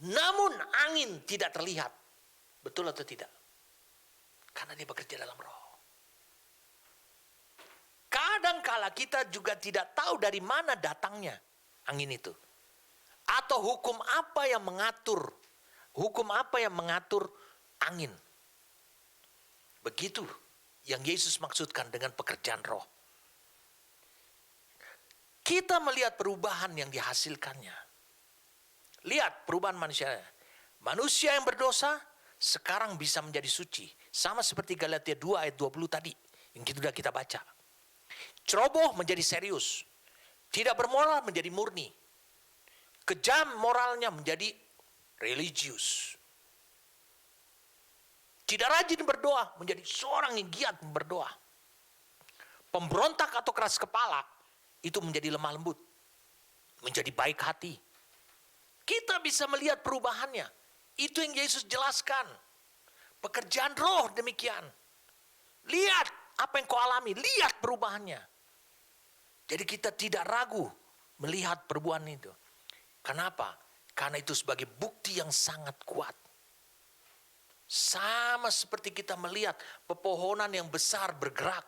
Namun angin tidak terlihat. Betul atau tidak? Karena dia bekerja dalam roh. Kadangkala kita juga tidak tahu dari mana datangnya angin itu. Atau hukum apa yang mengatur angin. Begitu yang Yesus maksudkan dengan pekerjaan roh. Kita melihat perubahan yang dihasilkannya. Lihat perubahan manusia. Manusia yang berdosa sekarang bisa menjadi suci. Sama seperti Galatia 2 ayat 20 tadi. Yang sudah kita baca. Ceroboh menjadi serius. Tidak bermoral menjadi murni. Kejam moralnya menjadi religius. Tidak rajin berdoa menjadi seorang yang giat berdoa. Pemberontak atau keras kepala itu menjadi lemah lembut. Menjadi baik hati. Kita bisa melihat perubahannya. Itu yang Yesus jelaskan. Pekerjaan roh demikian. Lihat apa yang kau alami. Lihat perubahannya. Jadi kita tidak ragu melihat perubahan itu. Kenapa? Karena itu sebagai bukti yang sangat kuat. Sama seperti kita melihat pepohonan yang besar bergerak.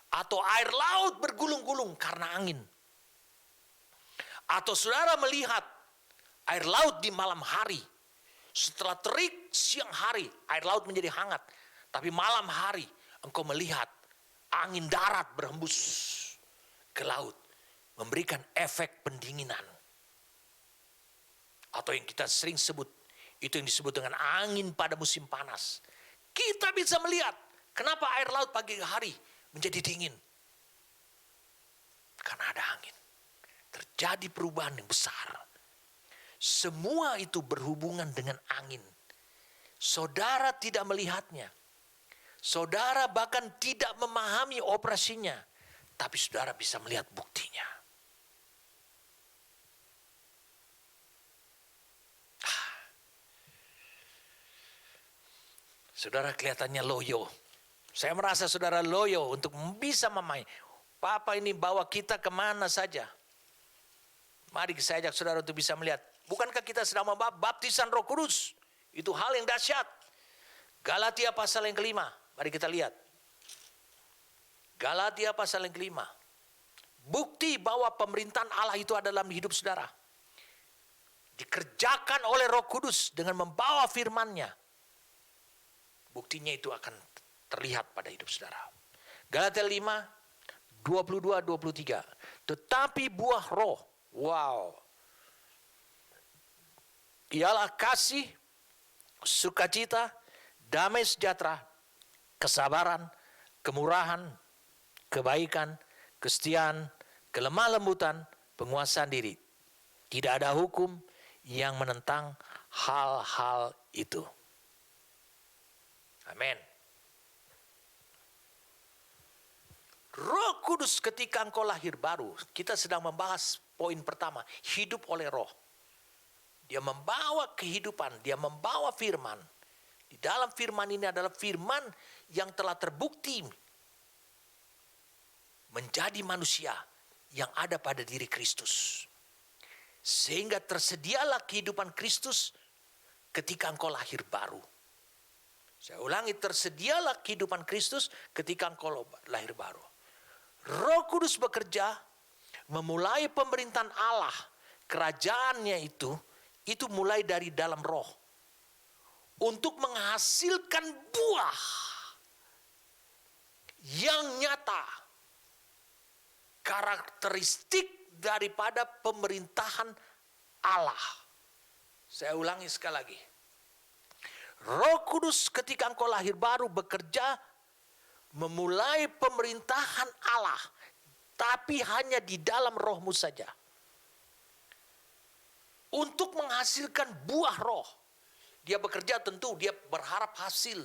Atau air laut bergulung-gulung karena angin. Atau saudara melihat air laut di malam hari. Setelah terik siang hari, air laut menjadi hangat. Tapi malam hari engkau melihat angin darat berhembus ke laut, memberikan efek pendinginan. Atau yang kita sering sebut, itu yang disebut dengan angin pada musim panas. Kita bisa melihat kenapa air laut pagi hari menjadi dingin. Karena ada angin. Terjadi perubahan yang besar. Semua itu berhubungan dengan angin. Saudara tidak melihatnya. Saudara bahkan tidak memahami operasinya. Tapi saudara bisa melihat buktinya. Saudara kelihatannya loyo. Saya merasa saudara loyo untuk bisa memain. Papa ini bawa kita kemana saja. Mari saya ajak saudara untuk bisa melihat. Bukankah kita sedang membahas baptisan Roh Kudus? Itu hal yang dahsyat. Galatia pasal yang kelima. Mari kita lihat. Galatia pasal yang kelima. Bukti bahwa pemerintahan Allah itu adalah dalam hidup saudara. Dikerjakan oleh Roh Kudus dengan membawa firman-Nya. Buktinya itu akan terlihat pada hidup saudara. Galatia 5, 22-23. Tetapi buah roh, wow, ialah kasih, sukacita, damai sejahtera, kesabaran, kemurahan, kebaikan, kesetiaan, kelemah lembutan, penguasaan diri. Tidak ada hukum yang menentang hal-hal itu. Amin. Roh Kudus ketika engkau lahir baru, kita sedang membahas poin pertama, hidup oleh roh. Dia membawa kehidupan, dia membawa firman. Di dalam firman ini adalah firman yang telah terbukti menjadi manusia yang ada pada diri Kristus. Sehingga tersedialah kehidupan Kristus ketika engkau lahir baru. Saya ulangi, tersedialah kehidupan Kristus ketika engkau lahir baru. Roh Kudus bekerja memulai pemerintahan Allah, kerajaannya itu mulai dari dalam roh. Untuk menghasilkan buah yang nyata. Karakteristik daripada pemerintahan Allah. Saya ulangi sekali lagi. Roh Kudus ketika engkau lahir baru bekerja memulai pemerintahan Allah, tapi hanya di dalam rohmu saja. Untuk menghasilkan buah roh. Dia bekerja tentu, dia berharap hasil.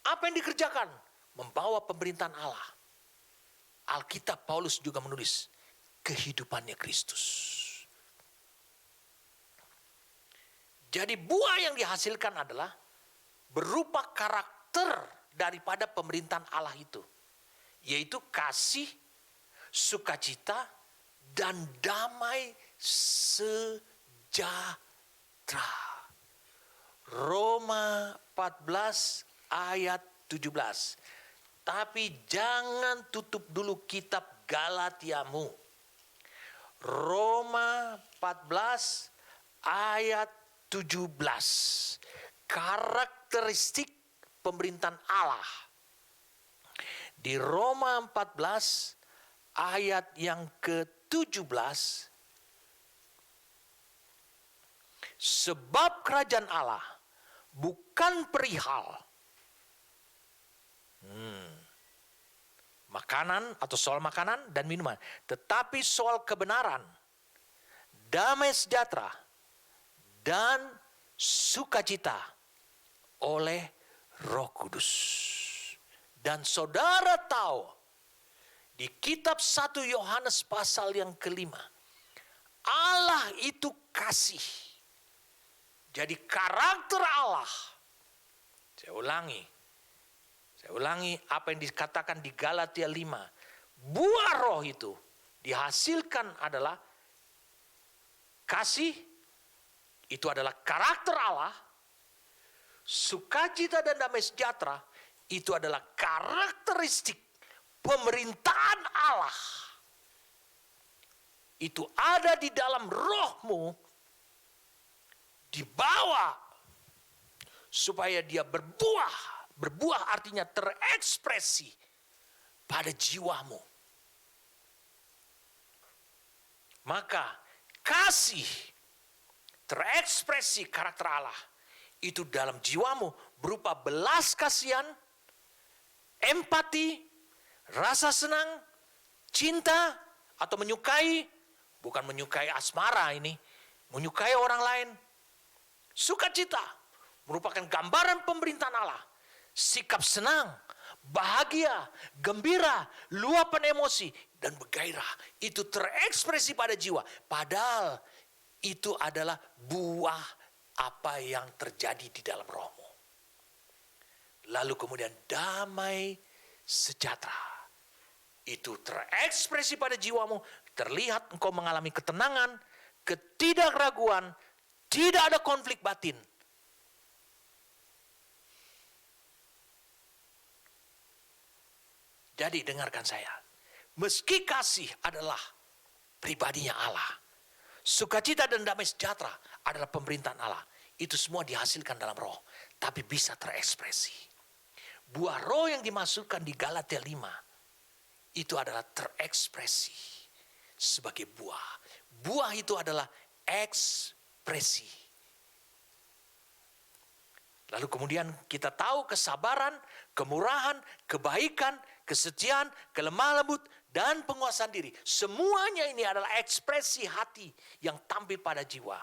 Apa yang dikerjakan? Membawa pemerintahan Allah. Alkitab Paulus juga menulis kehidupannya Kristus. Jadi buah yang dihasilkan adalah berupa karakter daripada pemerintahan Allah itu. Yaitu kasih, sukacita, dan damai sejahtera. Roma 14 ayat 17. Tapi jangan tutup dulu kitab Galatiamu. Roma 14 ayat 17. Karakteristik pemerintahan Allah. Di Roma 14 ayat yang ke-17. Sebab kerajaan Allah bukan perihal makanan atau soal makanan dan minuman, tetapi soal kebenaran, damai sejahtera, dan sukacita oleh Roh Kudus. Dan saudara tahu di kitab 1 Yohanes pasal yang kelima, Allah itu kasih. Jadi karakter Allah. Saya ulangi apa yang dikatakan di Galatia 5. Buah roh itu dihasilkan adalah kasih, itu adalah karakter Allah. Sukacita dan damai sejahtera, itu adalah karakteristik pemerintahan Allah. Itu ada di dalam rohmu, dibawa supaya dia berbuah Berbuah artinya terekspresi pada jiwamu. Maka kasih terekspresi karakter Allah itu dalam jiwamu berupa belas kasihan, empati, rasa senang, cinta atau menyukai, bukan menyukai asmara ini, menyukai orang lain. Sukacita merupakan gambaran pemerintahan Allah. Sikap senang, bahagia, gembira, luapan emosi, dan bergairah. Itu terekspresi pada jiwa. Padahal itu adalah buah apa yang terjadi di dalam rohmu. Lalu kemudian damai sejahtera. Itu terekspresi pada jiwamu. Terlihat engkau mengalami ketenangan, ketidakraguan, tidak ada konflik batin. Jadi dengarkan saya. Meski kasih adalah pribadinya Allah, sukacita dan damai sejahtera adalah pemerintahan Allah. Itu semua dihasilkan dalam roh, tapi bisa terekspresi. Buah roh yang dimasukkan di Galatia 5 itu adalah terekspresi sebagai buah. Buah itu adalah ekspresi. Lalu kemudian kita tahu kesabaran, kemurahan, kebaikan, kesetiaan, kelemah lembut, dan penguasaan diri. Semuanya ini adalah ekspresi hati yang tampil pada jiwa.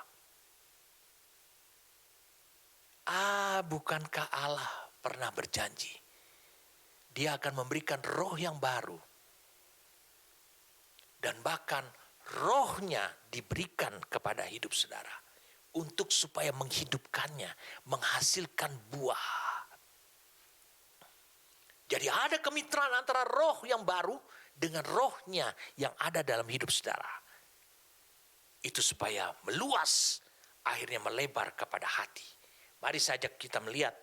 Bukankah Allah pernah berjanji? Dia akan memberikan roh yang baru. Dan bahkan rohnya diberikan kepada hidup saudara. Untuk supaya menghidupkannya, menghasilkan buah. Jadi ada kemitraan antara roh yang baru dengan rohnya yang ada dalam hidup saudara. Itu supaya meluas, akhirnya melebar kepada hati. Mari saja kita melihat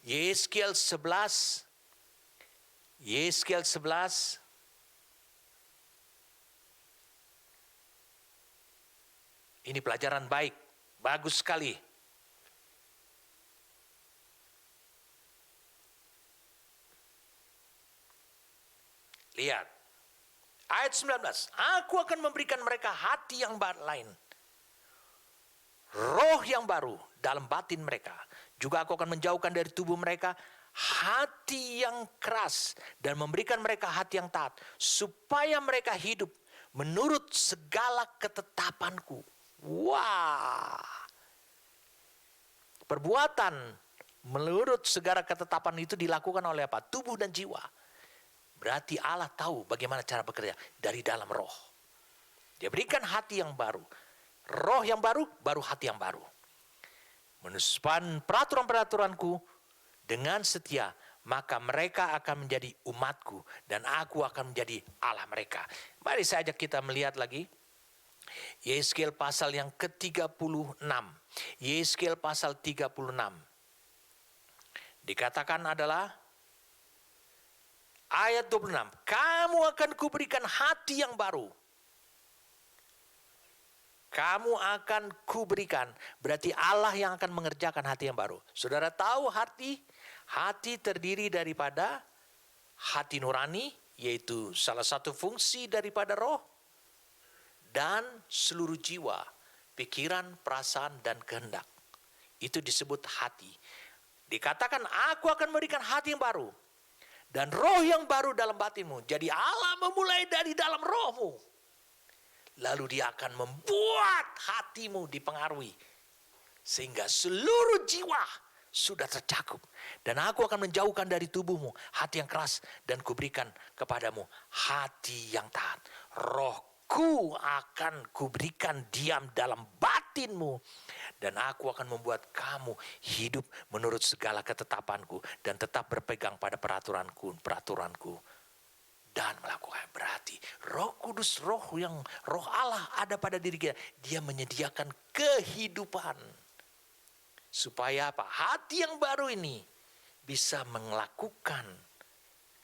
Yeskiel 11. Yeskiel 11. Ini pelajaran baik, bagus sekali. Lihat. Ayat 19. Aku akan memberikan mereka hati yang lain. Roh yang baru dalam batin mereka. Juga aku akan menjauhkan dari tubuh mereka hati yang keras. Dan memberikan mereka hati yang taat. Supaya mereka hidup menurut segala ketetapanku. Wah. Perbuatan menurut segala ketetapan itu dilakukan oleh apa? Tubuh dan jiwa. Berarti Allah tahu bagaimana cara bekerja dari dalam roh. Dia berikan hati yang baru. Roh yang baru, baru hati yang baru. Menuspan peraturan-peraturanku dengan setia, maka mereka akan menjadi umatku dan aku akan menjadi Allah mereka. Mari saja kita melihat lagi. Yeskiel pasal yang ke-36. Yeskiel pasal 36. Dikatakan adalah ayat 26. Kamu akan kuberikan hati yang baru. Kamu akan kuberikan. Berarti Allah yang akan mengerjakan hati yang baru. Saudara tahu hati? Hati terdiri daripada hati nurani. Yaitu salah satu fungsi daripada roh. Dan seluruh jiwa. Pikiran, perasaan, dan kehendak. Itu disebut hati. Dikatakan aku akan memberikan hati yang baru. Dan roh yang baru dalam batinmu. Jadi Allah memulai dari dalam rohmu. Lalu dia akan membuat hatimu dipengaruhi. Sehingga seluruh jiwa sudah tercakup. Dan aku akan menjauhkan dari tubuhmu hati yang keras. Dan kuberikan kepadamu hati yang taat. Rohku akan kuberikan diam dalam batinmu. Dan aku akan membuat kamu hidup menurut segala ketetapanku. Dan tetap berpegang pada peraturanku. Dan melakukan. Berarti Roh Kudus, roh Allah ada pada diri kita. Dia menyediakan kehidupan. Supaya apa? Hati yang baru ini bisa melakukan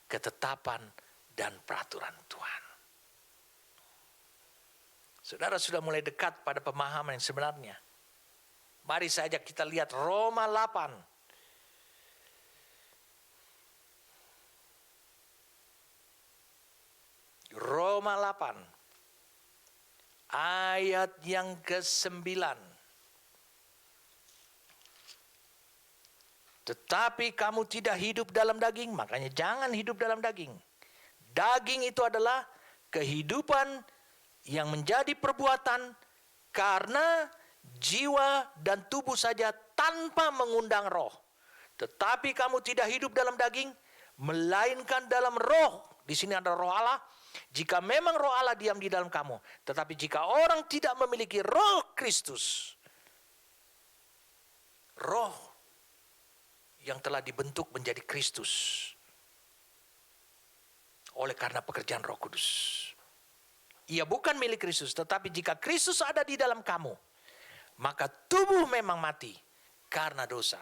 ketetapan dan peraturan Tuhan. Saudara sudah mulai dekat pada pemahaman yang sebenarnya. Mari saja kita lihat Roma 8. Roma 8 ayat yang ke-9. Tetapi kamu tidak hidup dalam daging, makanya jangan hidup dalam daging. Daging itu adalah kehidupan yang menjadi perbuatan karena jiwa dan tubuh saja tanpa mengundang roh. Tetapi kamu tidak hidup dalam daging, melainkan dalam roh. Di sini ada roh Allah. Jika memang roh Allah diam di dalam kamu. Tetapi jika orang tidak memiliki roh Kristus, roh yang telah dibentuk menjadi Kristus oleh karena pekerjaan Roh Kudus. Ia bukan milik Kristus, tetapi jika Kristus ada di dalam kamu, maka tubuh memang mati karena dosa,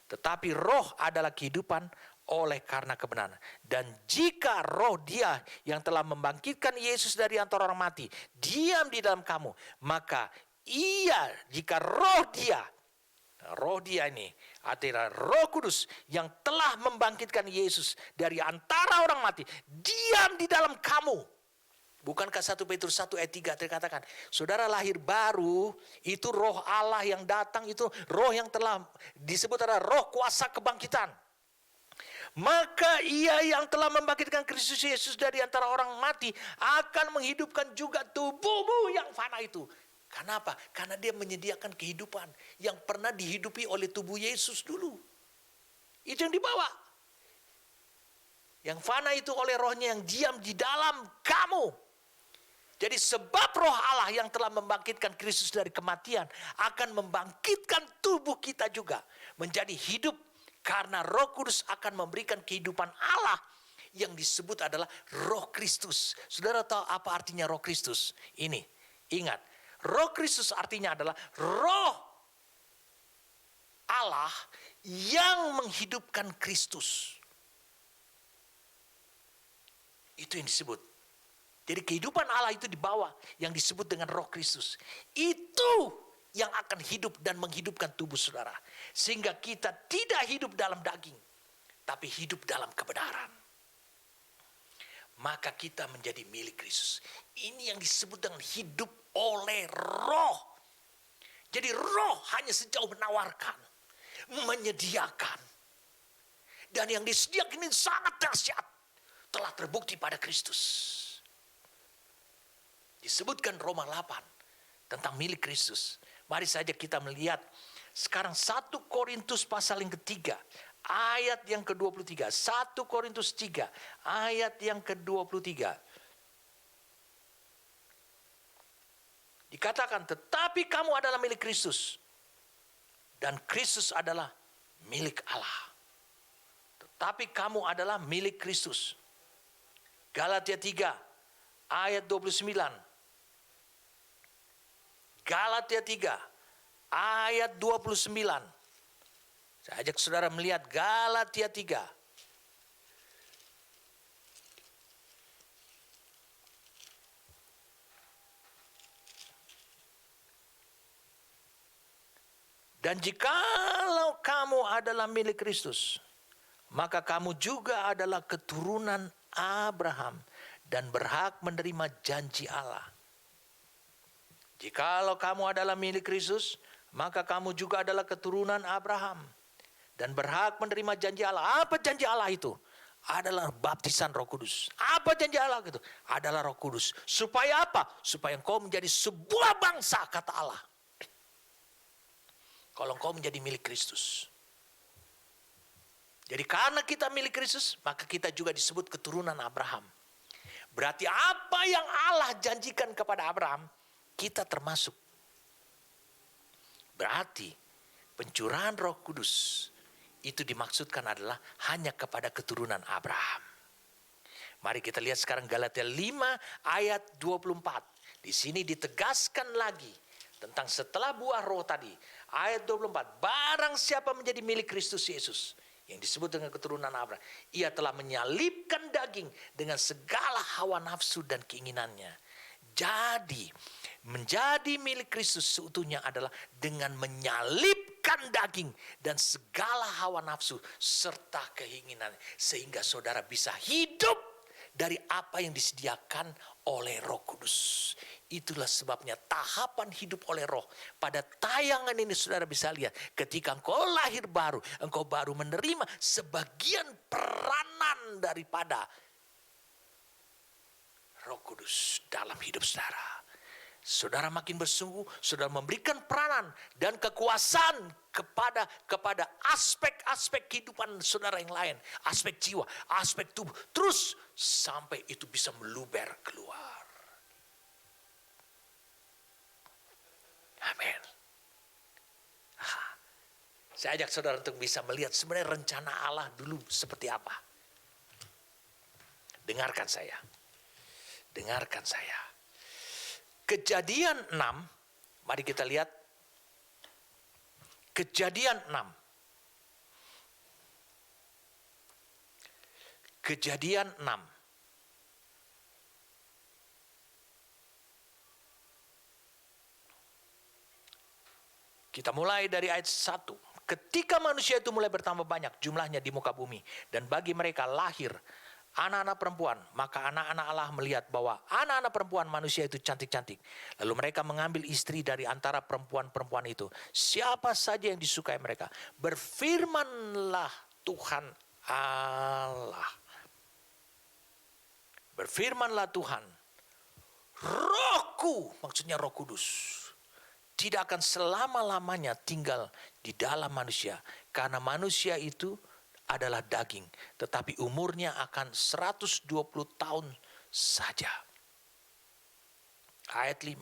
tetapi roh adalah kehidupan oleh karena kebenaran. Dan jika roh Dia yang telah membangkitkan Yesus dari antara orang mati diam di dalam kamu, maka jika roh Dia ini adalah Roh Kudus yang telah membangkitkan Yesus dari antara orang mati, diam di dalam kamu. Bukankah 1 Petrus 1 ayat 3 terkatakan, saudara lahir baru, itu roh Allah yang datang, itu roh yang telah disebut adalah roh kuasa kebangkitan. Maka Ia yang telah membangkitkan Kristus Yesus dari antara orang mati akan menghidupkan juga tubuhmu yang fana itu. Kenapa? Karena Dia menyediakan kehidupan yang pernah dihidupi oleh tubuh Yesus dulu. Itu yang dibawa. Yang fana itu oleh rohnya yang diam di dalam kamu. Jadi sebab roh Allah yang telah membangkitkan Kristus dari kematian akan membangkitkan tubuh kita juga menjadi hidup. Karena Roh Kudus akan memberikan kehidupan Allah yang disebut adalah Roh Kristus. Saudara tahu apa artinya Roh Kristus? Ini, ingat. Roh Kristus artinya adalah roh Allah yang menghidupkan Kristus. Itu yang disebut. Jadi kehidupan Allah itu dibawa yang disebut dengan Roh Kristus. Itu yang akan hidup dan menghidupkan tubuh saudara. Sehingga kita tidak hidup dalam daging, tapi hidup dalam kebenaran. Maka kita menjadi milik Kristus. Ini yang disebut dengan hidup oleh roh. Jadi roh hanya sejauh menawarkan, menyediakan. Dan yang disediakan ini sangat dahsyat. Telah terbukti pada Kristus. Disebutkan Roma 8 tentang milik Kristus. Mari saja kita melihat sekarang 1 Korintus pasal yang ketiga. Ayat yang ke-23. 1 Korintus 3 ayat yang ke-23. Dikatakan, tetapi kamu adalah milik Kristus. Dan Kristus adalah milik Allah. Tetapi kamu adalah milik Kristus. Galatia 3 ayat 29. Galatia 3 ayat 29. Saya ajak saudara melihat Galatia 3. Dan jikalau kamu adalah milik Kristus, maka kamu juga adalah keturunan Abraham dan berhak menerima janji Allah. Jikalau kamu adalah milik Kristus, maka kamu juga adalah keturunan Abraham dan berhak menerima janji Allah. Apa janji Allah itu? Adalah baptisan Roh Kudus. Apa janji Allah itu? Adalah Roh Kudus. Supaya apa? Supaya engkau menjadi sebuah bangsa, kata Allah. Kalau engkau menjadi milik Kristus. Jadi karena kita milik Kristus, maka kita juga disebut keturunan Abraham. Berarti apa yang Allah janjikan kepada Abraham, kita termasuk. Berarti pencurahan Roh Kudus itu dimaksudkan adalah hanya kepada keturunan Abraham. Mari kita lihat sekarang Galatia 5 ayat 24. Di sini ditegaskan lagi tentang setelah buah roh tadi. Ayat 24. Barang siapa menjadi milik Kristus Yesus, yang disebut dengan keturunan Abraham, ia telah menyalibkan daging dengan segala hawa nafsu dan keinginannya. Jadi menjadi milik Kristus seutuhnya adalah dengan menyalibkan daging dan segala hawa nafsu serta keinginan, sehingga saudara bisa hidup dari apa yang disediakan oleh Roh Kudus. Itulah sebabnya tahapan hidup oleh Roh. Pada tayangan ini saudara bisa lihat, ketika engkau lahir baru, engkau baru menerima sebagian peranan daripada Roh Kudus dalam hidup saudara. Saudara makin bersungguh, saudara memberikan peranan dan kekuasaan kepada aspek-aspek kehidupan saudara yang lain, aspek jiwa, aspek tubuh, terus sampai itu bisa meluber keluar. Amin. Saya ajak saudara untuk bisa melihat sebenarnya rencana Allah dulu seperti apa. Dengarkan saya. Dengarkan saya. Kejadian 6, mari kita lihat. Kejadian 6. Kejadian 6. Kita mulai dari ayat 1. Ketika manusia itu mulai bertambah banyak jumlahnya di muka bumi, dan bagi mereka lahir anak-anak perempuan, maka anak-anak Allah melihat bahwa anak-anak perempuan manusia itu cantik-cantik. Lalu mereka mengambil istri dari antara perempuan-perempuan itu, siapa saja yang disukai mereka. Berfirmanlah Tuhan Allah. Berfirmanlah Tuhan, Rohku, maksudnya Roh Kudus, tidak akan selama-lamanya tinggal di dalam manusia, karena manusia itu adalah daging, tetapi umurnya akan 120 tahun saja. Ayat 5.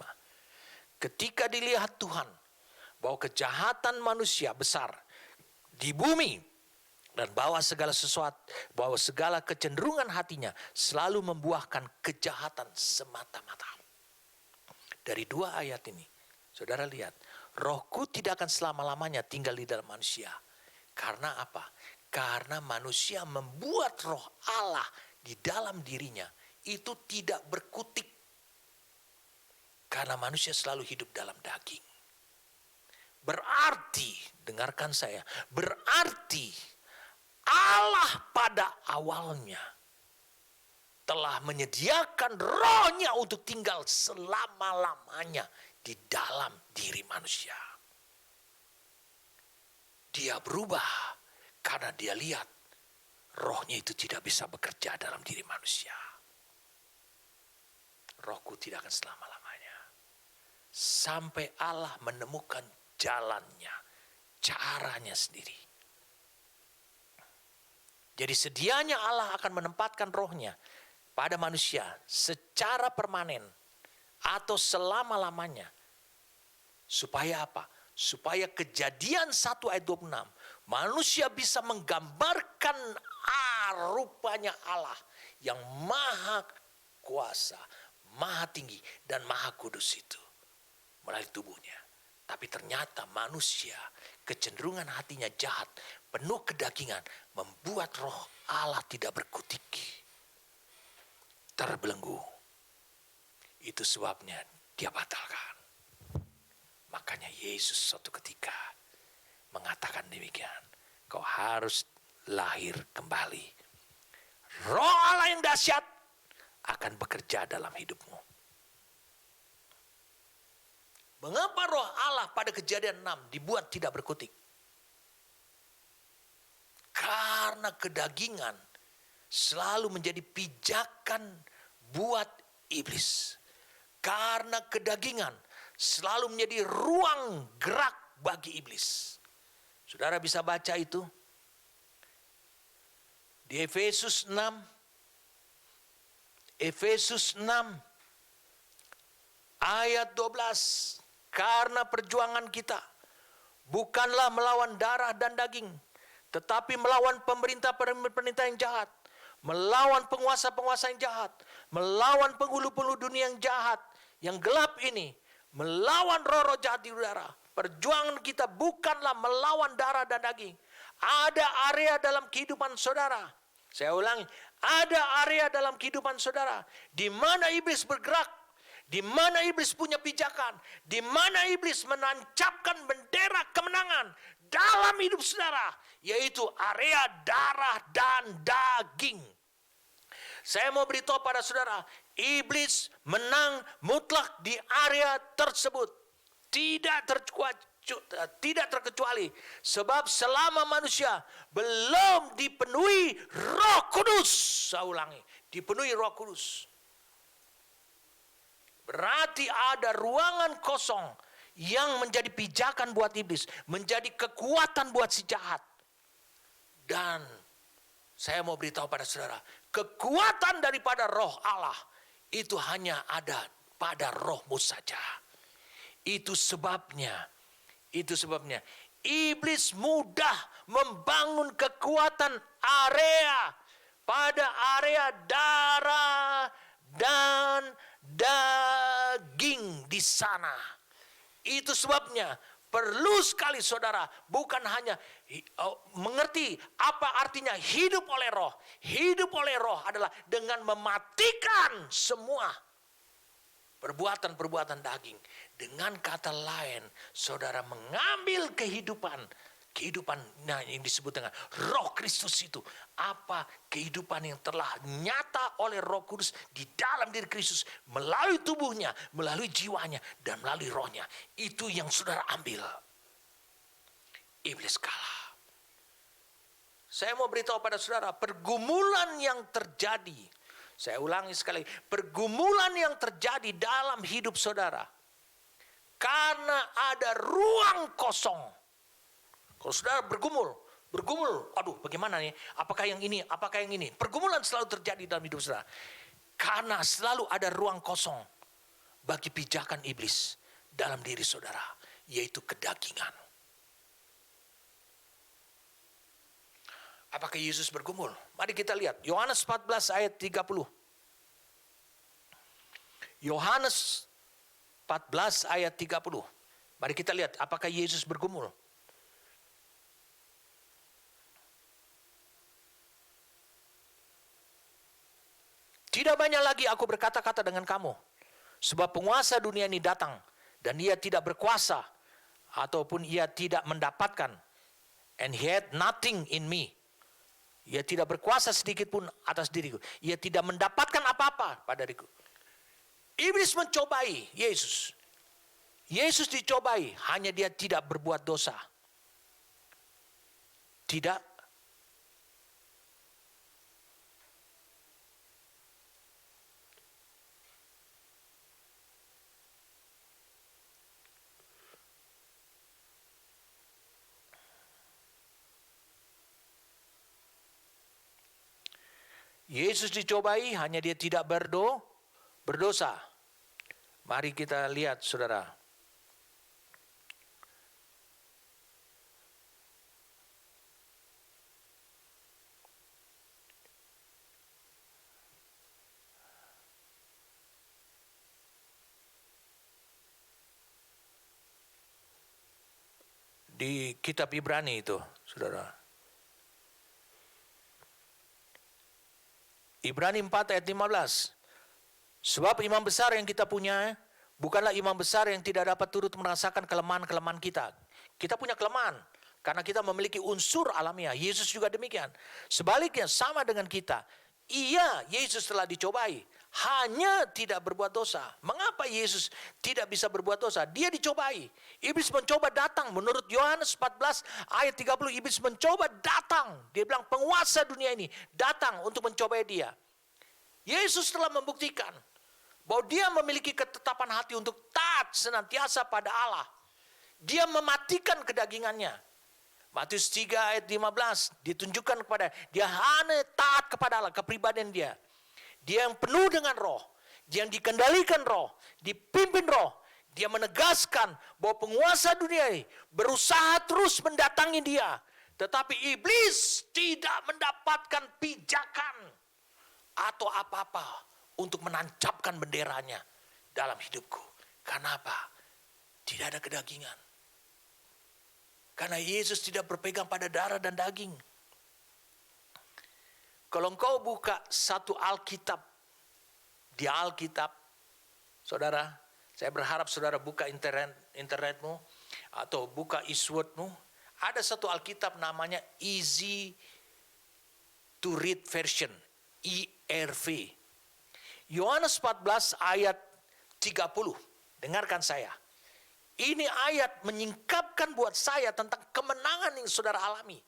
Ketika dilihat Tuhan bahwa kejahatan manusia besar di bumi, dan bahwa segala kecenderungan hatinya selalu membuahkan kejahatan semata-mata. Dari 2 ayat ini, saudara lihat, Rohku tidak akan selama-lamanya tinggal di dalam manusia. Karena apa? Karena manusia membuat roh Allah di dalam dirinya itu tidak berkutik. Karena manusia selalu hidup dalam daging. Berarti, dengarkan saya, berarti Allah pada awalnya telah menyediakan rohnya untuk tinggal selama-lamanya di dalam diri manusia. Dia berubah karena dia lihat rohnya itu tidak bisa bekerja dalam diri manusia. Rohku tidak akan selama-lamanya. Sampai Allah menemukan jalannya, caranya sendiri. Jadi sedianya Allah akan menempatkan rohnya pada manusia secara permanen atau selama-lamanya. Supaya apa? Supaya Kejadian 1 ayat 26, manusia bisa menggambarkan rupanya Allah yang maha kuasa, maha tinggi, dan maha kudus itu melalui tubuhnya. Tapi ternyata manusia kecenderungan hatinya jahat, penuh kedagingan, membuat roh Allah tidak berkutik, terbelenggu. Itu sebabnya dia batalkan. Makanya Yesus suatu ketika mengatakan demikian. Kau harus lahir kembali. Roh Allah yang dahsyat akan bekerja dalam hidupmu. Mengapa roh Allah pada Kejadian 6 dibuat tidak berkutik? Karena kedagingan selalu menjadi pijakan buat iblis. Karena kedagingan selalu menjadi ruang gerak bagi iblis. Saudara bisa baca itu di Efesus 6. Efesus 6 ayat 12. Karena perjuangan kita bukanlah melawan darah dan daging, tetapi melawan pemerintah-pemerintah yang jahat, melawan penguasa-penguasa yang jahat, melawan penghulu-penghulu dunia yang jahat, yang gelap ini, melawan roh-roh jahat di udara. Perjuangan kita bukanlah melawan darah dan daging. Ada area dalam kehidupan saudara, saya ulangi, ada area dalam kehidupan saudara di mana iblis bergerak, di mana iblis punya pijakan, di mana iblis menancapkan bendera kemenangan dalam hidup saudara, yaitu area darah dan daging. Saya mau beritahu pada saudara, iblis menang mutlak di area tersebut. Tidak terkecuali. Sebab selama manusia belum dipenuhi Roh Kudus. Saya ulangi, dipenuhi Roh Kudus. Berarti ada ruangan kosong yang menjadi pijakan buat iblis, menjadi kekuatan buat si jahat. Dan saya mau beritahu pada saudara, kekuatan daripada Roh Allah itu hanya ada pada rohmu saja. Itu sebabnya iblis mudah membangun kekuatan pada area darah dan daging di sana. Itu sebabnya perlu sekali saudara bukan hanya mengerti apa artinya hidup oleh roh. Hidup oleh roh adalah dengan mematikan semua perbuatan-perbuatan daging. Dengan kata lain, saudara mengambil kehidupan yang disebut dengan Roh Kristus itu. Apa kehidupan yang telah nyata oleh Roh Kudus di dalam diri Kristus melalui tubuhnya, melalui jiwanya, dan melalui rohnya. Itu yang saudara ambil. Iblis kalah. Saya mau beritahu pada saudara, pergumulan yang terjadi, saya ulangi sekali, pergumulan yang terjadi dalam hidup saudara karena ada ruang kosong. Kalau saudara bergumul, aduh bagaimana nih, apakah yang ini, apakah yang ini. Pergumulan selalu terjadi dalam hidup saudara. Karena selalu ada ruang kosong bagi pijakan iblis dalam diri saudara, yaitu kedagingan. Apakah Yesus bergumul? Mari kita lihat, Yohanes 14 ayat 30. Yohanes 14 ayat 30. Mari kita lihat apakah Yesus bergumul. Tidak banyak lagi aku berkata-kata dengan kamu, sebab penguasa dunia ini datang, dan ia tidak berkuasa, ataupun ia tidak mendapatkan, and he had nothing in me. Ia tidak berkuasa sedikit pun atas diriku. Ia tidak mendapatkan apa-apa pada diriku. Iblis mencobai Yesus. Yesus dicobai, hanya dia tidak berbuat dosa. Tidak. Yesus dicobai, hanya dia tidak berdosa. Mari kita lihat saudara. Di kitab Ibrani itu, saudara. Ibrani 4 ayat 15. Sebab imam besar yang kita punya bukanlah imam besar yang tidak dapat turut merasakan kelemahan-kelemahan kita. Kita punya kelemahan karena kita memiliki unsur alamiah. Yesus juga demikian. Sebaliknya sama dengan kita. Yesus telah dicobai, hanya tidak berbuat dosa. Mengapa Yesus tidak bisa berbuat dosa? Dia dicobai. Iblis mencoba datang. Menurut Yohanes 14 ayat 30, iblis mencoba datang. Dia bilang penguasa dunia ini datang untuk mencobai dia. Yesus telah membuktikan bahwa dia memiliki ketetapan hati untuk taat senantiasa pada Allah. Dia mematikan kedagingannya. Matius 3 ayat 15 ditunjukkan kepada dia hanya taat kepada Allah, kepribadian dia. Dia yang penuh dengan roh, dia yang dikendalikan roh, dipimpin roh. Dia menegaskan bahwa penguasa dunia ini berusaha terus mendatangi dia. Tetapi iblis tidak mendapatkan pijakan atau apa-apa untuk menancapkan benderanya dalam hidupku. Kenapa? Tidak ada kedagingan. Karena Yesus tidak berpegang pada darah dan daging. Kalau engkau buka satu Alkitab, di Alkitab, saudara, saya berharap saudara buka internetmu atau buka Eastwoodmu. Ada satu Alkitab namanya Easy to Read Version, ERV. Yohanes 14 ayat 30. Dengarkan saya. Ini ayat menyingkapkan buat saya tentang kemenangan yang saudara alami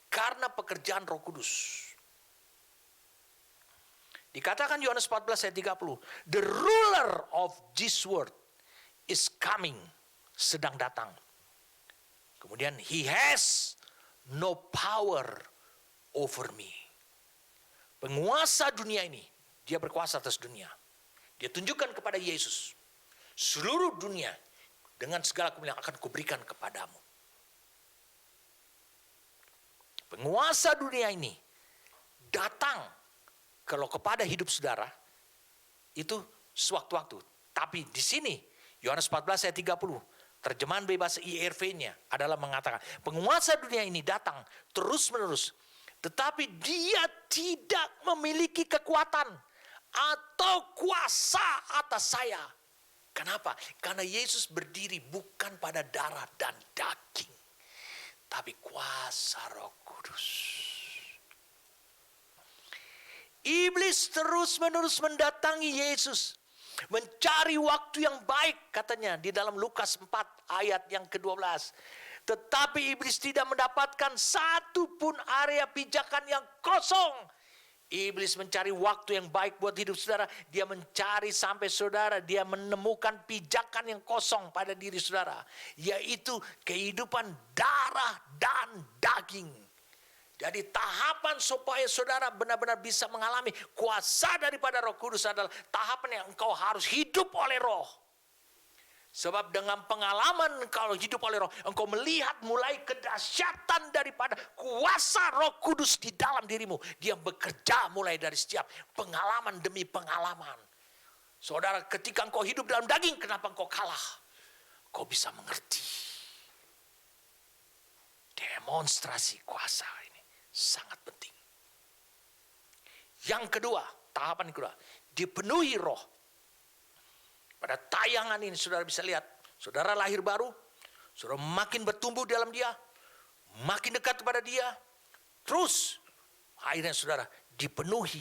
karena pekerjaan Roh Kudus. Dikatakan Yohanes 14 ayat 30, the ruler of this world is coming, sedang datang. Kemudian he has no power over me. Penguasa dunia ini, dia berkuasa atas dunia. Dia tunjukkan kepada Yesus, seluruh dunia dengan segala kemuliaan akan kuberikan kepadamu. Penguasa dunia ini datang kalau kepada hidup saudara itu sewaktu-waktu. Tapi di sini Yohanes 14 ayat 30, terjemahan bebas ERV-nya adalah mengatakan penguasa dunia ini datang terus-menerus, tetapi dia tidak memiliki kekuatan atau kuasa atas saya. Kenapa? Karena Yesus berdiri bukan pada darah dan daging, tapi kuasa Roh Kudus. Iblis terus-menerus mendatangi Yesus, mencari waktu yang baik, katanya di dalam Lukas 4 ayat yang ke-12. Tetapi iblis tidak mendapatkan satu pun area pijakan yang kosong. Iblis mencari waktu yang baik buat hidup saudara. Dia mencari sampai saudara, dia menemukan pijakan yang kosong pada diri saudara, yaitu kehidupan darah dan daging. Jadi tahapan supaya saudara benar-benar bisa mengalami kuasa daripada Roh Kudus adalah tahapan yang engkau harus hidup oleh Roh. Sebab dengan pengalaman engkau hidup oleh Roh, engkau melihat mulai kedahsyatan daripada kuasa Roh Kudus di dalam dirimu. Dia bekerja mulai dari setiap pengalaman demi pengalaman. Saudara, ketika engkau hidup dalam daging, kenapa engkau kalah? Kau bisa mengerti. Demonstrasi kuasa ini sangat penting. Yang kedua, tahapan kedua, dipenuhi Roh. Pada tayangan ini saudara bisa lihat, saudara lahir baru, saudara makin bertumbuh dalam dia, makin dekat kepada dia, terus akhirnya saudara dipenuhi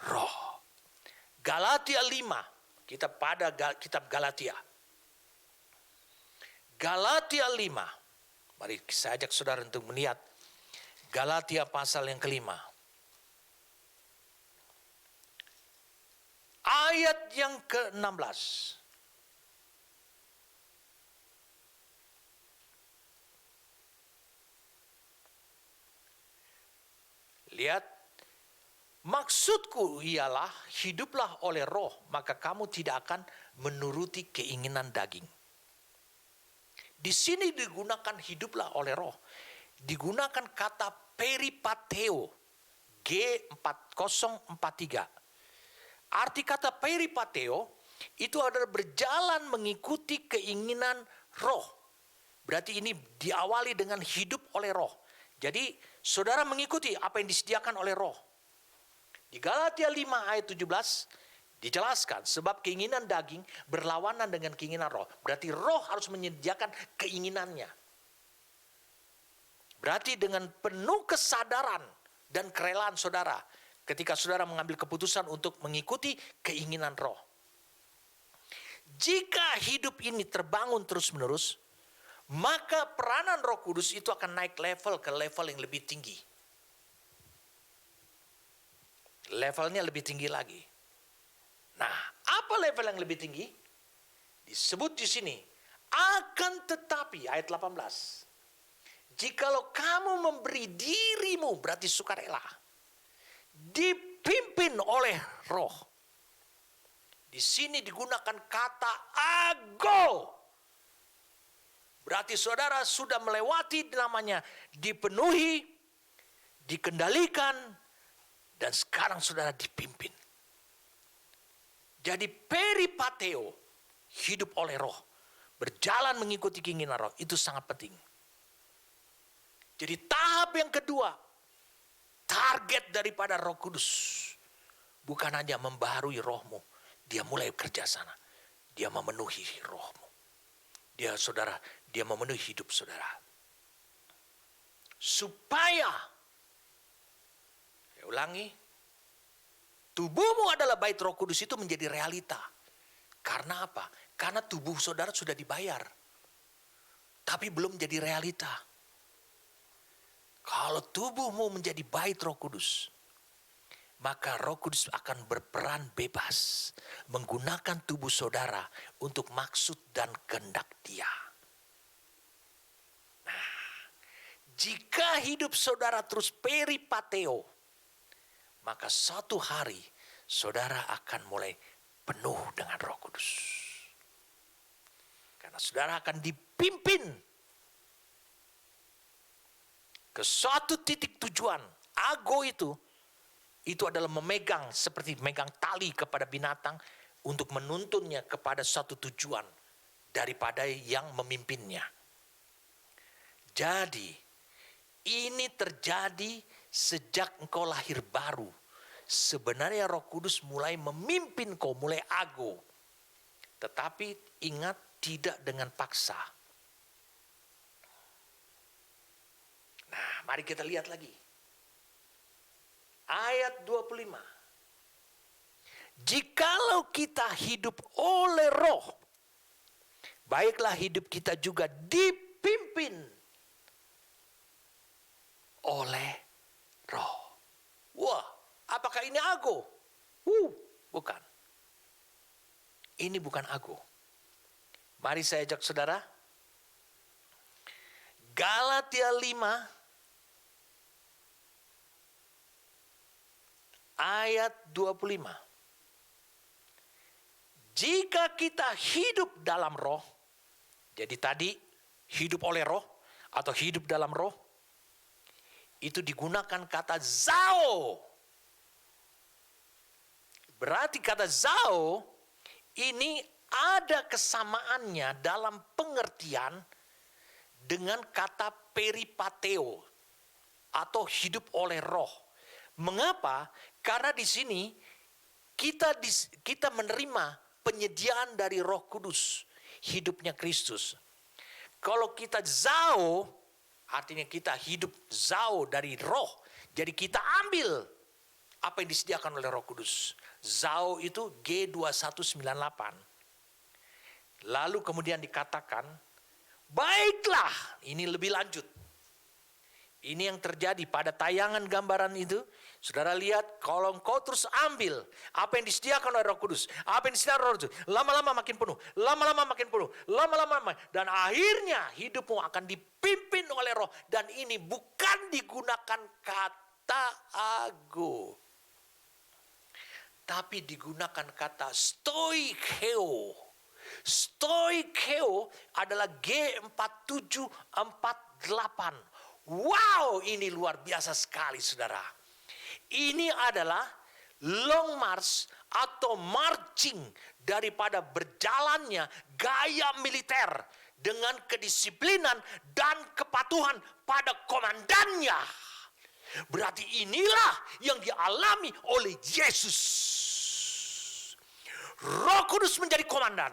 Roh. Galatia 5, kita pada kitab Galatia. Galatia 5, mari saya ajak saudara untuk melihat Galatia pasal yang kelima. Ayat yang ke-16. Lihat, maksudku ialah hiduplah oleh Roh, maka kamu tidak akan menuruti keinginan daging. Di sini digunakan hiduplah oleh Roh. Digunakan kata peripateo, G4043. Arti kata peripateo itu adalah berjalan mengikuti keinginan Roh. Berarti ini diawali dengan hidup oleh Roh. Jadi saudara mengikuti apa yang disediakan oleh Roh. Di Galatia 5 ayat 17 dijelaskan sebab keinginan daging berlawanan dengan keinginan Roh. Berarti Roh harus menyediakan keinginannya. Berarti dengan penuh kesadaran dan kerelaan saudara, ketika saudara mengambil keputusan untuk mengikuti keinginan Roh. Jika hidup ini terbangun terus-menerus, maka peranan Roh Kudus itu akan naik level ke level yang lebih tinggi. Levelnya lebih tinggi lagi. Nah, apa level yang lebih tinggi? Disebut di sini, akan tetapi, ayat 18. Jikalau kamu memberi dirimu, berarti sukarela, dipimpin oleh Roh. Di sini digunakan kata ago. Berarti saudara sudah melewati namanya dipenuhi, dikendalikan, dan sekarang saudara dipimpin. Jadi peripateo, hidup oleh Roh, berjalan mengikuti keinginan Roh, itu sangat penting. Jadi tahap yang kedua, target daripada Roh Kudus bukan hanya membaharui rohmu, dia mulai bekerja sana, dia memenuhi rohmu, dia memenuhi hidup saudara, supaya, saya ulangi, Tubuhmu adalah bait Roh Kudus itu menjadi realita. Karena apa? Karena tubuh saudara sudah dibayar. Tapi belum jadi realita. Kalau tubuhmu menjadi bait Roh Kudus, maka Roh Kudus akan berperan bebas menggunakan tubuh saudara untuk maksud dan kehendak Dia. Nah, jika hidup saudara terus peripateo, maka suatu hari saudara akan mulai penuh dengan Roh Kudus. Karena saudara akan dipimpin ke suatu titik tujuan. Ago itu adalah memegang, seperti memegang tali kepada binatang untuk menuntunnya kepada suatu tujuan daripada yang memimpinnya. Jadi ini terjadi sejak engkau lahir baru. Sebenarnya Roh Kudus mulai memimpin kau, mulai ago. Tetapi ingat, tidak dengan paksa. Nah, mari kita lihat lagi. Ayat 25. Jikalau kita hidup oleh Roh, baiklah hidup kita juga dipimpin oleh Roh. Wah, apakah ini ago? Bukan. Ini bukan ago. Mari saya ajak saudara. Galatia 5 ayat 25. Jika kita hidup dalam Roh, jadi tadi hidup oleh Roh atau hidup dalam Roh, itu digunakan kata zao. Berarti kata zao ini ada kesamaannya dalam pengertian dengan kata peripateo atau hidup oleh Roh. Mengapa? Karena di sini kita menerima penyediaan dari Roh Kudus, hidupnya Kristus. Kalau kita zao, artinya kita hidup zao dari Roh. Jadi kita ambil apa yang disediakan oleh Roh Kudus. Zao itu G2198. Lalu kemudian dikatakan, baiklah, ini lebih lanjut. Ini yang terjadi pada tayangan gambaran itu. Saudara lihat, kalau engkau terus ambil apa yang disediakan oleh Roh Kudus, apa yang disediakan Roh Kudus, lama-lama makin penuh, lama-lama makin penuh, lama-lama, dan akhirnya hidupmu akan dipimpin oleh Roh. Dan ini bukan digunakan kata ago, tapi digunakan kata stoikeo. Stoikeo adalah G4748. Wow, ini luar biasa sekali saudara. Ini adalah long march atau marching daripada berjalannya gaya militer dengan kedisiplinan dan kepatuhan pada komandannya. Berarti inilah yang dialami oleh Yesus. Roh Kudus menjadi komandan.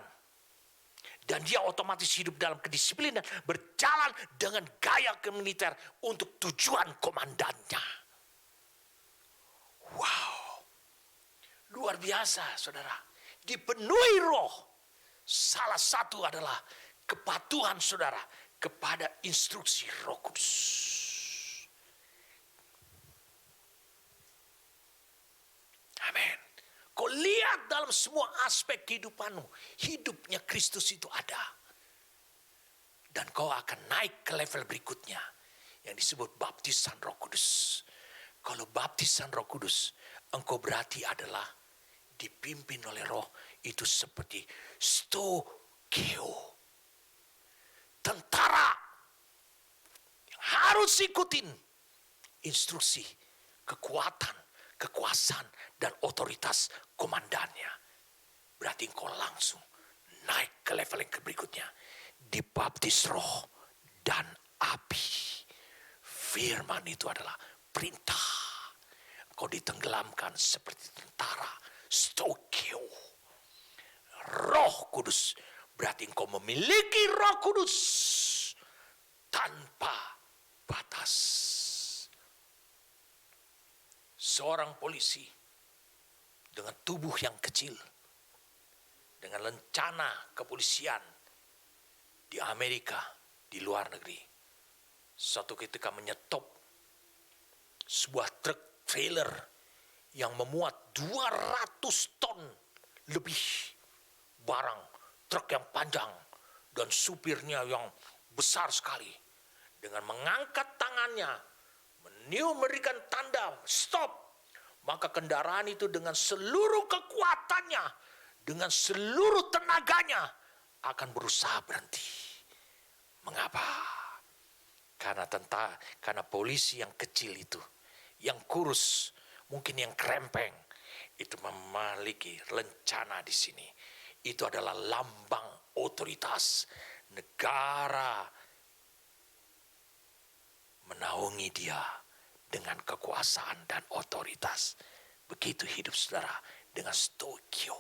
Dan dia otomatis hidup dalam kedisiplinan, berjalan dengan gaya militer untuk tujuan komandannya. Wow, luar biasa saudara. Dipenuhi Roh. Salah satu adalah kepatuhan saudara kepada instruksi Roh Kudus. Amin. Kau lihat dalam semua aspek kehidupanmu, hidupnya Kristus itu ada. Dan kau akan naik ke level berikutnya yang disebut baptisan Roh Kudus. Kalau baptisan Roh Kudus, engkau berarti adalah dipimpin oleh Roh, itu seperti stokeo. Tentara yang harus ikutin instruksi, kekuatan, kekuasaan, dan otoritas komandannya. Berarti engkau langsung naik ke level yang berikutnya. Dibaptis Roh dan api. Firman itu adalah perintah. Engkau ditenggelamkan seperti tentara. Stokeo. Roh Kudus. Berarti engkau memiliki Roh Kudus tanpa batas. Seorang polisi dengan tubuh yang kecil, dengan lencana kepolisian di Amerika, di luar negeri, suatu ketika menyetop sebuah truk trailer yang memuat 200 ton lebih barang, truk yang panjang dan supirnya yang besar sekali, dengan mengangkat tangannya, memberikan tanda stop, maka kendaraan itu dengan seluruh kekuatannya, dengan seluruh tenaganya akan berusaha berhenti. Mengapa? Karena polisi yang kecil itu, yang kurus, mungkin yang krempeng, itu memiliki lencana di sini. Itu adalah lambang otoritas negara menaungi dia dengan kekuasaan dan otoritas. Begitu hidup saudara dengan Stokio.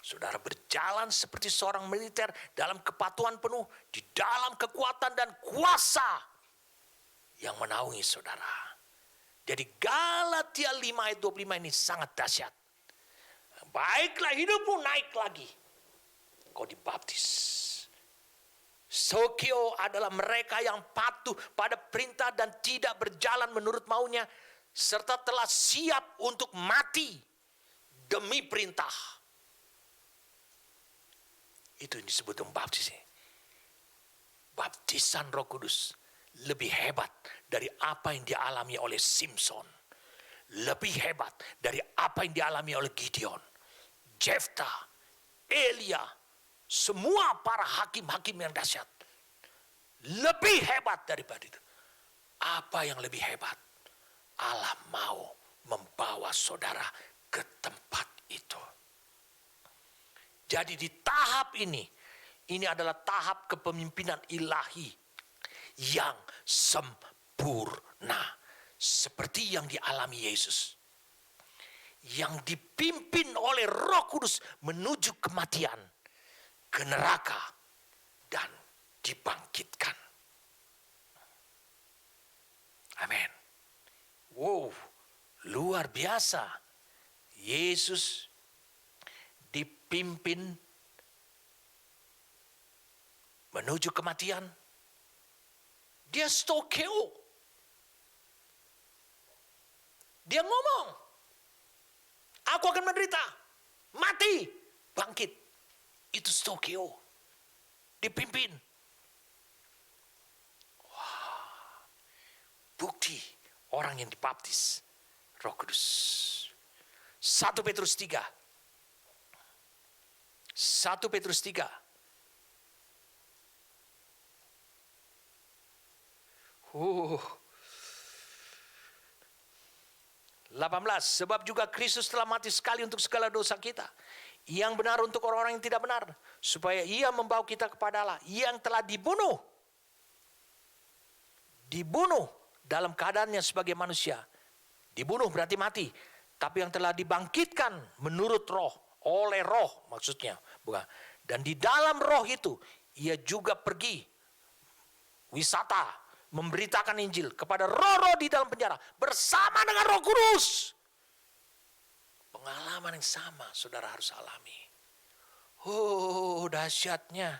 Saudara berjalan seperti seorang militer dalam kepatuhan penuh di dalam kekuatan dan kuasa yang menaungi saudara. Jadi Galatia 5 ayat 25 ini sangat dahsyat. Baiklah hidupmu naik lagi. Kau dibaptis. Stokio adalah mereka yang patuh pada perintah dan tidak berjalan menurut maunya, serta telah siap untuk mati demi perintah. Itu yang disebut baptis. Baptisan Roh Kudus lebih hebat dari apa yang dialami oleh Simpson. Lebih hebat dari apa yang dialami oleh Gideon, Jefta, Elia, semua para hakim-hakim yang dahsyat. Lebih hebat daripada itu. Apa yang lebih hebat? Allah mau membawa saudara ke tempat itu. Jadi di tahap ini adalah tahap kepemimpinan ilahi yang sempurna. Seperti yang dialami Yesus. Yang dipimpin oleh Roh Kudus menuju kematian, ke neraka, dan dibangkitkan. Amin. Wow, luar biasa. Yesus dipimpin menuju kematian. Dia Stokeo. Dia ngomong, aku akan menderita, mati, bangkit. Itu Stokeo. Dipimpin. Wah, bukti orang yang dibaptis Roh Kudus. 1 Petrus 3. 1 Petrus 3. 18, sebab juga Kristus telah mati sekali untuk segala dosa kita, yang benar untuk orang-orang yang tidak benar, supaya ia membawa kita kepada Allah, yang telah dibunuh dalam keadaannya sebagai manusia. Dibunuh berarti mati, tapi yang telah dibangkitkan menurut roh, oleh roh maksudnya, bukan. Dan di dalam roh itu ia juga pergi wisata, memberitakan Injil kepada roh-roh di dalam penjara bersama dengan Roh Kudus. Pengalaman yang sama saudara harus alami. Oh, dahsyatnya.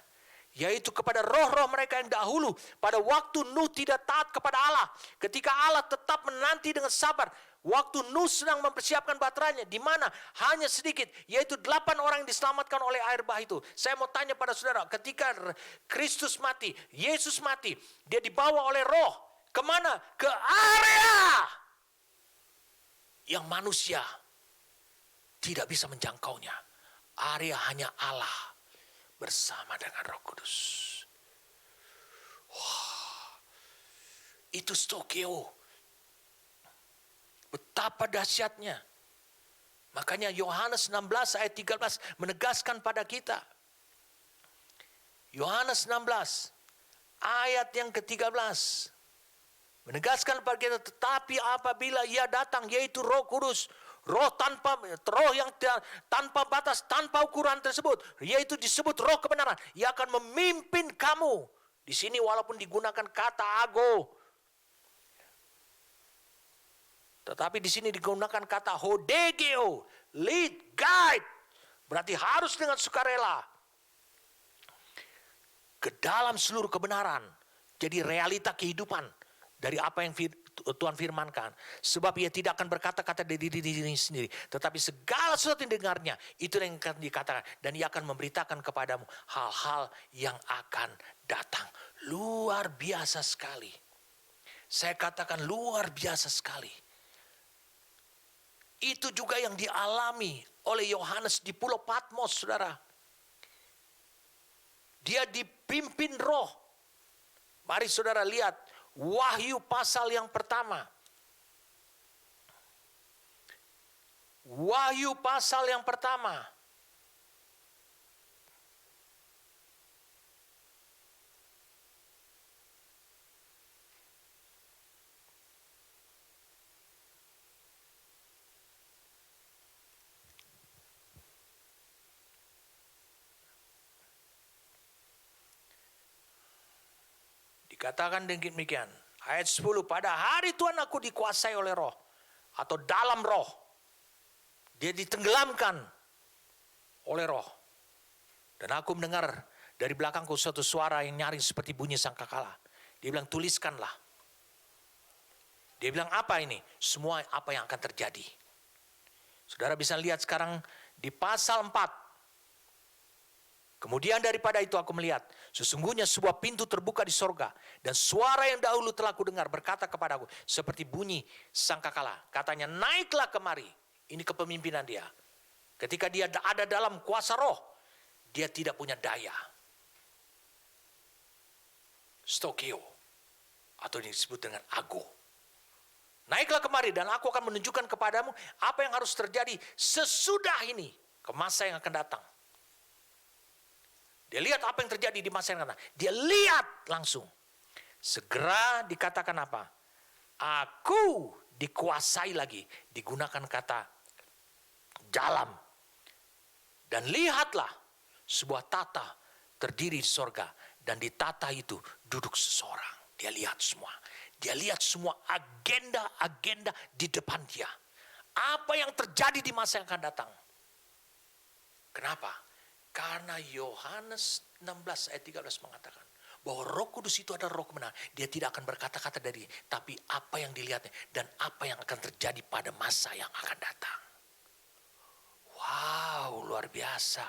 Yaitu kepada roh-roh mereka yang dahulu pada waktu Nuh tidak taat kepada Allah. Ketika Allah tetap menanti dengan sabar. Waktu Nuh sedang mempersiapkan baterainya, di mana hanya sedikit, yaitu 8 orang yang diselamatkan oleh air bah itu. Saya mau tanya pada saudara, ketika Kristus mati, Yesus mati, dia dibawa oleh roh, kemana? Ke area yang manusia tidak bisa menjangkaunya. Area hanya Allah bersama dengan Roh Kudus. Wah, itu Stokeo. Betapa dahsyatnya. Makanya Yohanes 16 ayat 13 menegaskan pada kita. Yohanes 16 ayat yang ke-13 menegaskan pada kita, tetapi apabila ia datang, yaitu Roh Kudus, roh yang tanpa batas, tanpa ukuran tersebut, yaitu disebut roh kebenaran, ia akan memimpin kamu. Di sini walaupun digunakan kata ago, Tetapi di sini digunakan kata hodegeo, lead, guide. Berarti harus dengan sukarela. Ke dalam seluruh kebenaran. Jadi realita kehidupan dari apa yang Tuhan firmankan. Sebab ia tidak akan berkata-kata dari diri sendiri. Tetapi segala sesuatu yang dengarnya, itu yang akan dikatakan. Dan ia akan memberitakan kepadamu hal-hal yang akan datang. Luar biasa sekali. Saya katakan luar biasa sekali. Itu juga yang dialami oleh Yohanes di Pulau Patmos, saudara. Dia dipimpin roh. Mari saudara lihat Wahyu pasal yang pertama. Wahyu pasal yang pertama. Dikatakan demikian. Ayat 10. Pada hari Tuhan aku dikuasai oleh roh. Atau dalam roh. Dia ditenggelamkan oleh roh. Dan aku mendengar dari belakangku suatu suara yang nyaring seperti bunyi sangkakala. Dia bilang tuliskanlah. Dia bilang apa ini? Semua apa yang akan terjadi. Saudara bisa lihat sekarang di pasal 4. Kemudian daripada itu aku melihat, sesungguhnya sebuah pintu terbuka di sorga. Dan suara yang dahulu telah kudengar berkata kepadaku, seperti bunyi sangkakala. Katanya, naiklah kemari. Ini kepemimpinan dia. Ketika dia ada dalam kuasa roh, dia tidak punya daya. Stokeo. Atau disebut dengan ago. Naiklah kemari dan aku akan menunjukkan kepadamu apa yang harus terjadi sesudah ini. Ke masa yang akan datang. Dia lihat apa yang terjadi di masa yang akan datang. Dia lihat langsung. Segera dikatakan apa? Aku dikuasai lagi. Digunakan kata dalam. Dan lihatlah sebuah tata terdiri di sorga. Dan di tata itu duduk seseorang. Dia lihat semua. Dia lihat semua agenda-agenda di depan dia. Apa yang terjadi di masa yang akan datang. Kenapa? Karena Yohanes 16 ayat 13 mengatakan bahwa Roh Kudus itu adalah roh kebenaran. Dia tidak akan berkata-kata dari, tapi apa yang dilihatnya dan apa yang akan terjadi pada masa yang akan datang. Wow, luar biasa.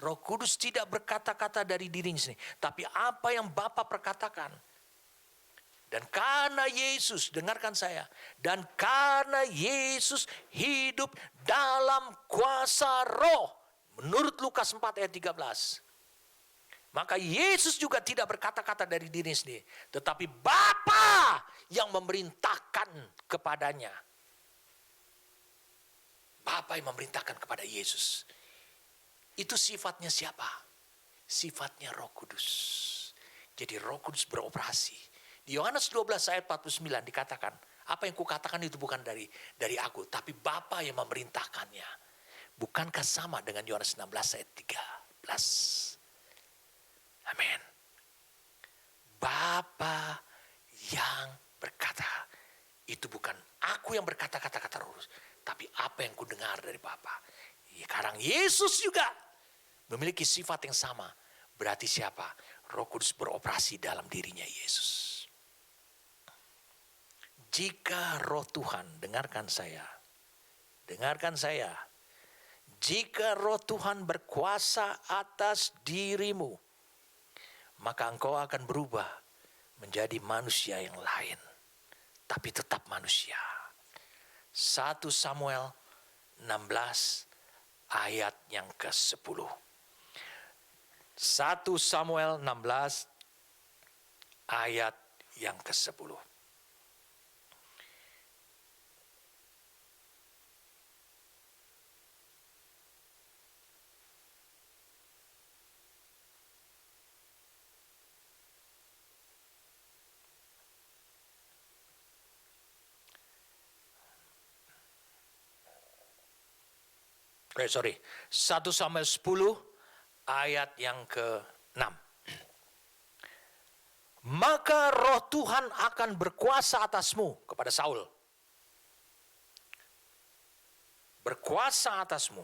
Roh Kudus tidak berkata-kata dari dirinya sendiri, tapi apa yang Bapa perkatakan. Dan karena Yesus, dengarkan saya, dan karena Yesus hidup dalam kuasa roh, menurut Lukas 4 ayat 13. Maka Yesus juga tidak berkata-kata dari dirinya sendiri. Tetapi Bapa yang memerintahkan kepadanya. Bapa yang memerintahkan kepada Yesus. Itu sifatnya siapa? Sifatnya Roh Kudus. Jadi Roh Kudus beroperasi. Di Yohanes 12 ayat 49 dikatakan. Apa yang kukatakan itu bukan dari aku. Tapi Bapa yang memerintahkannya. Bukankah sama dengan Yohanes 16 ayat 13? Amin. Bapa yang berkata. Itu bukan aku yang berkata kata-kata Roh Kudus. Tapi apa yang kudengar dari Bapa. Sekarang Yesus juga memiliki sifat yang sama. Berarti siapa? Roh Kudus beroperasi dalam dirinya Yesus. Jika roh Tuhan, dengarkan saya. Jika roh Tuhan berkuasa atas dirimu, maka engkau akan berubah menjadi manusia yang lain. Tapi tetap manusia. 1 Samuel 16 ayat yang ke-10. 1 Samuel 16 ayat yang ke-10. Sorry, 1 Samuel 10 ayat yang ke-6. Maka roh Tuhan akan berkuasa atasmu, kepada Saul. berkuasa atasmu.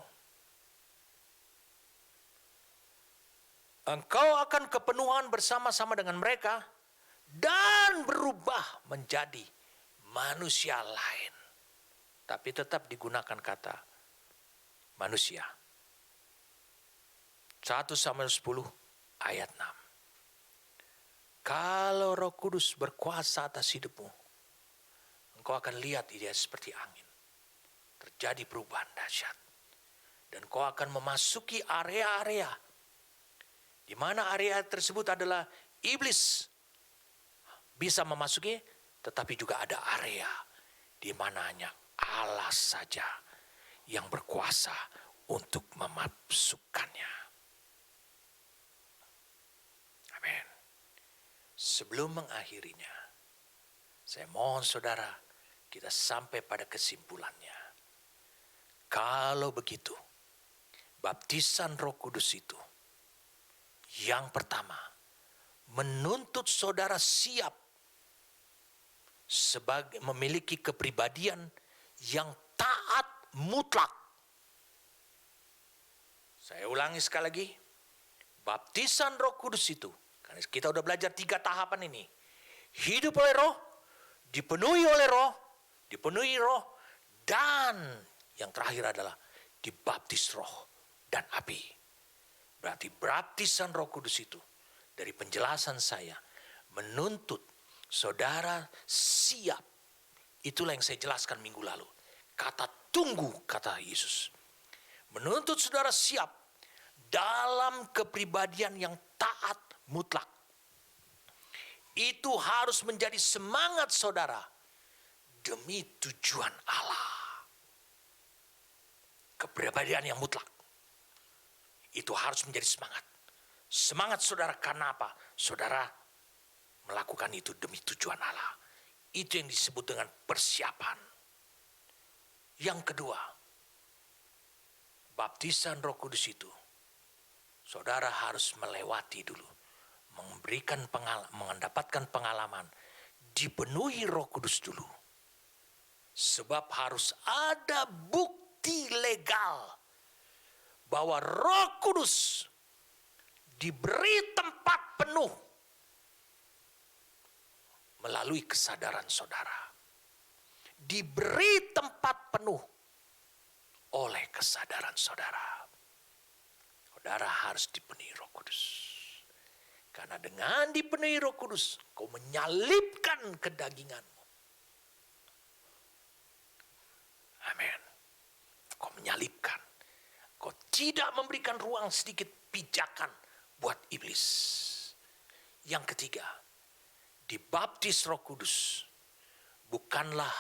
Engkau akan kepenuhan bersama-sama dengan mereka dan berubah menjadi manusia lain. Tapi tetap digunakan kata manusia. 1 Samuel 10 ayat 6. Kalau Roh Kudus berkuasa atas hidupmu, engkau akan lihat dia seperti angin. Terjadi perubahan dahsyat. Dan kau akan memasuki area-area di mana area tersebut adalah iblis bisa memasuki, tetapi juga ada area di mana hanya Allah saja yang berkuasa untuk memasukkannya. Amin. Sebelum mengakhirinya, saya mohon saudara kita sampai pada kesimpulannya. Kalau begitu, baptisan Roh Kudus itu yang pertama menuntut saudara siap sebagai memiliki kepribadian yang taat mutlak. Saya ulangi sekali lagi, baptisan Roh Kudus itu, karena kita udah belajar 3 tahapan ini. Hidup oleh Roh, dipenuhi oleh Roh, dan yang terakhir adalah dibaptis Roh dan api. Berarti baptisan Roh Kudus itu dari penjelasan saya menuntut saudara siap. Itulah yang saya jelaskan minggu lalu. Kata tunggu, kata Yesus. Menuntut saudara siap dalam kepribadian yang taat mutlak. Itu harus menjadi semangat saudara demi tujuan Allah. Kepribadian yang mutlak. Itu harus menjadi semangat. Semangat saudara karena apa? Saudara melakukan itu demi tujuan Allah. Itu yang disebut dengan persiapan. Yang kedua, baptisan Roh Kudus itu, saudara harus melewati dulu. Mendapatkan pengalaman. Dipenuhi Roh Kudus dulu. Sebab harus ada bukti legal bahwa Roh Kudus diberi tempat penuh melalui kesadaran saudara. Diberi tempat penuh oleh kesadaran saudara. Saudara harus dipenuhi Roh Kudus. Karena dengan dipenuhi Roh Kudus, kau menyalibkan kedaginganmu. Amin. Kau menyalibkan. Kau tidak memberikan ruang sedikit pijakan buat iblis. Yang ketiga, dibaptis Roh Kudus bukanlah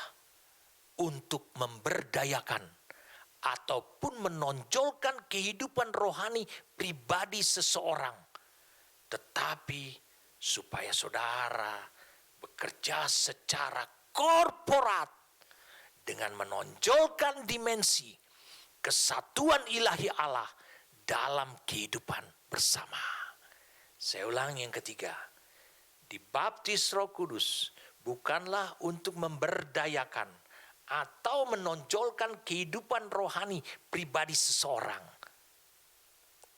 untuk memberdayakan ataupun menonjolkan kehidupan rohani pribadi seseorang, tetapi supaya saudara bekerja secara korporat dengan menonjolkan dimensi kesatuan ilahi Allah dalam kehidupan bersama. Saya ulangi yang ketiga. Dibaptis Roh Kudus bukanlah untuk memberdayakan atau menonjolkan kehidupan rohani pribadi seseorang.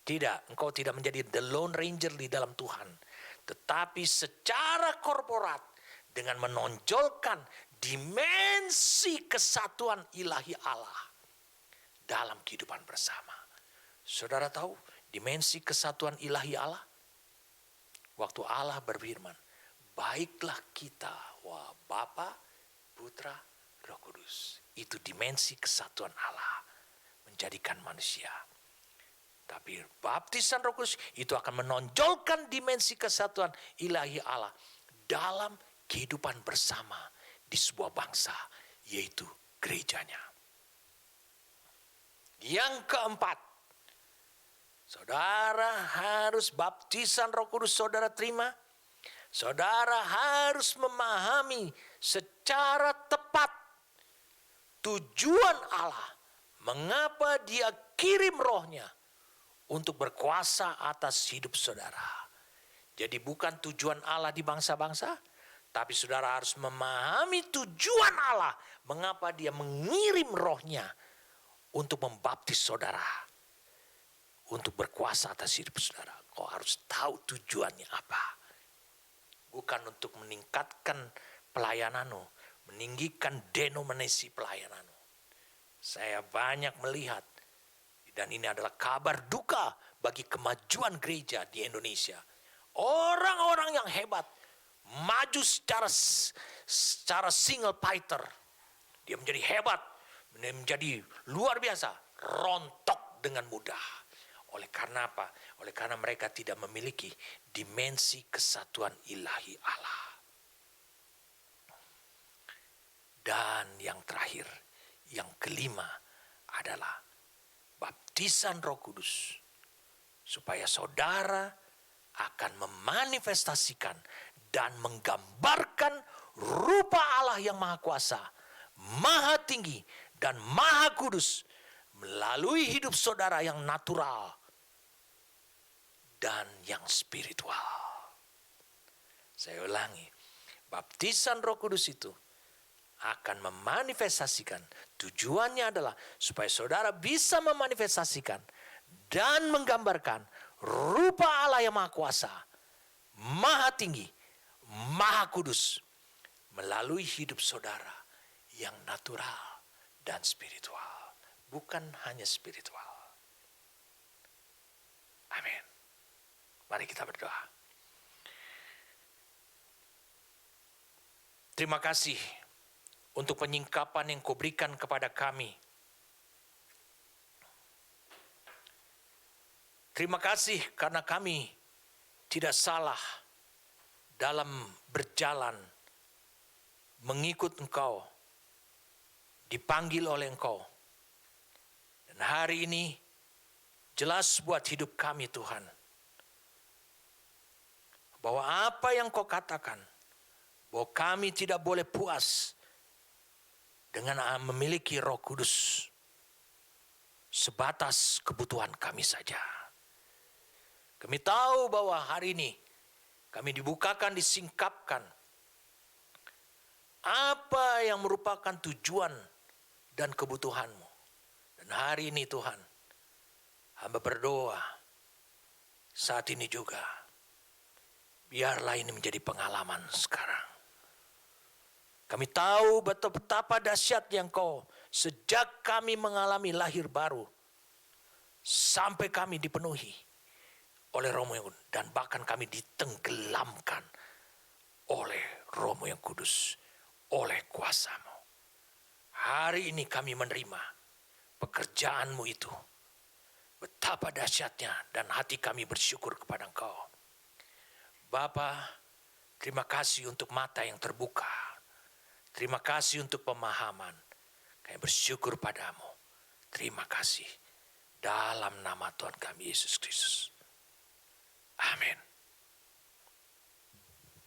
Tidak, engkau tidak menjadi the lone ranger di dalam Tuhan. Tetapi secara korporat dengan menonjolkan dimensi kesatuan ilahi Allah dalam kehidupan bersama. Saudara tahu dimensi kesatuan ilahi Allah? Waktu Allah berfirman, baiklah kita, wah Bapa, Putra, Roh Kudus. Itu dimensi kesatuan Allah menjadikan manusia. Tapi baptisan Roh Kudus itu akan menonjolkan dimensi kesatuan ilahi Allah dalam kehidupan bersama di sebuah bangsa, yaitu gerejanya. Yang keempat, saudara harus baptisan Roh Kudus saudara terima. Saudara harus memahami secara tepat tujuan Allah. Mengapa dia kirim rohnya untuk berkuasa atas hidup saudara. Jadi bukan tujuan Allah di bangsa-bangsa, tapi saudara harus memahami tujuan Allah. Mengapa dia mengirim rohnya untuk membaptis saudara, untuk berkuasa atas hidup saudara. Kau harus tahu tujuannya apa. Bukan untuk meningkatkan pelayananmu, meninggikan denominasi pelayananmu. Saya banyak melihat, dan ini adalah kabar duka bagi kemajuan gereja di Indonesia. Orang-orang yang hebat maju secara single fighter. Dia menjadi hebat, menjadi luar biasa, rontok dengan mudah. Oleh karena apa? Oleh karena mereka tidak memiliki dimensi kesatuan ilahi Allah. Dan yang terakhir, yang kelima adalah baptisan Roh Kudus. Supaya saudara akan memanifestasikan dan menggambarkan rupa Allah yang Maha Kuasa, Maha Tinggi, dan Maha Kudus melalui hidup saudara yang natural dan yang spiritual. Saya ulangi, baptisan Roh Kudus itu akan memanifestasikan, tujuannya adalah supaya saudara bisa memanifestasikan dan menggambarkan rupa Allah yang Maha Kuasa, Maha Tinggi, Maha Kudus melalui hidup saudara yang natural dan spiritual, bukan hanya spiritual. Amin. Mari kita berdoa. Terima kasih untuk penyingkapan yang Kau berikan kepada kami. Terima kasih karena kami tidak salah dalam berjalan mengikut Engkau, dipanggil oleh Engkau. Dan hari ini jelas buat hidup kami Tuhan, bahwa apa yang Kau katakan, bahwa kami tidak boleh puas dengan memiliki Roh Kudus sebatas kebutuhan kami saja. Kami tahu bahwa hari ini kami dibukakan, disingkapkan apa yang merupakan tujuan dan kebutuhan-Mu. Dan hari ini Tuhan, hamba berdoa saat ini juga, biarlah ini menjadi pengalaman sekarang. Kami tahu betapa dahsyatnya Engkau sejak kami mengalami lahir baru sampai kami dipenuhi oleh Roh-Mu yang Kudus, dan bahkan kami ditenggelamkan oleh Roh-Mu yang Kudus, oleh kuasa-Mu. Hari ini kami menerima pekerjaan-Mu itu. Betapa dahsyatnya, dan hati kami bersyukur kepada Engkau. Bapa, terima kasih untuk mata yang terbuka. Terima kasih untuk pemahaman. Kami bersyukur padamu. Terima kasih. Dalam nama Tuhan kami Yesus Kristus.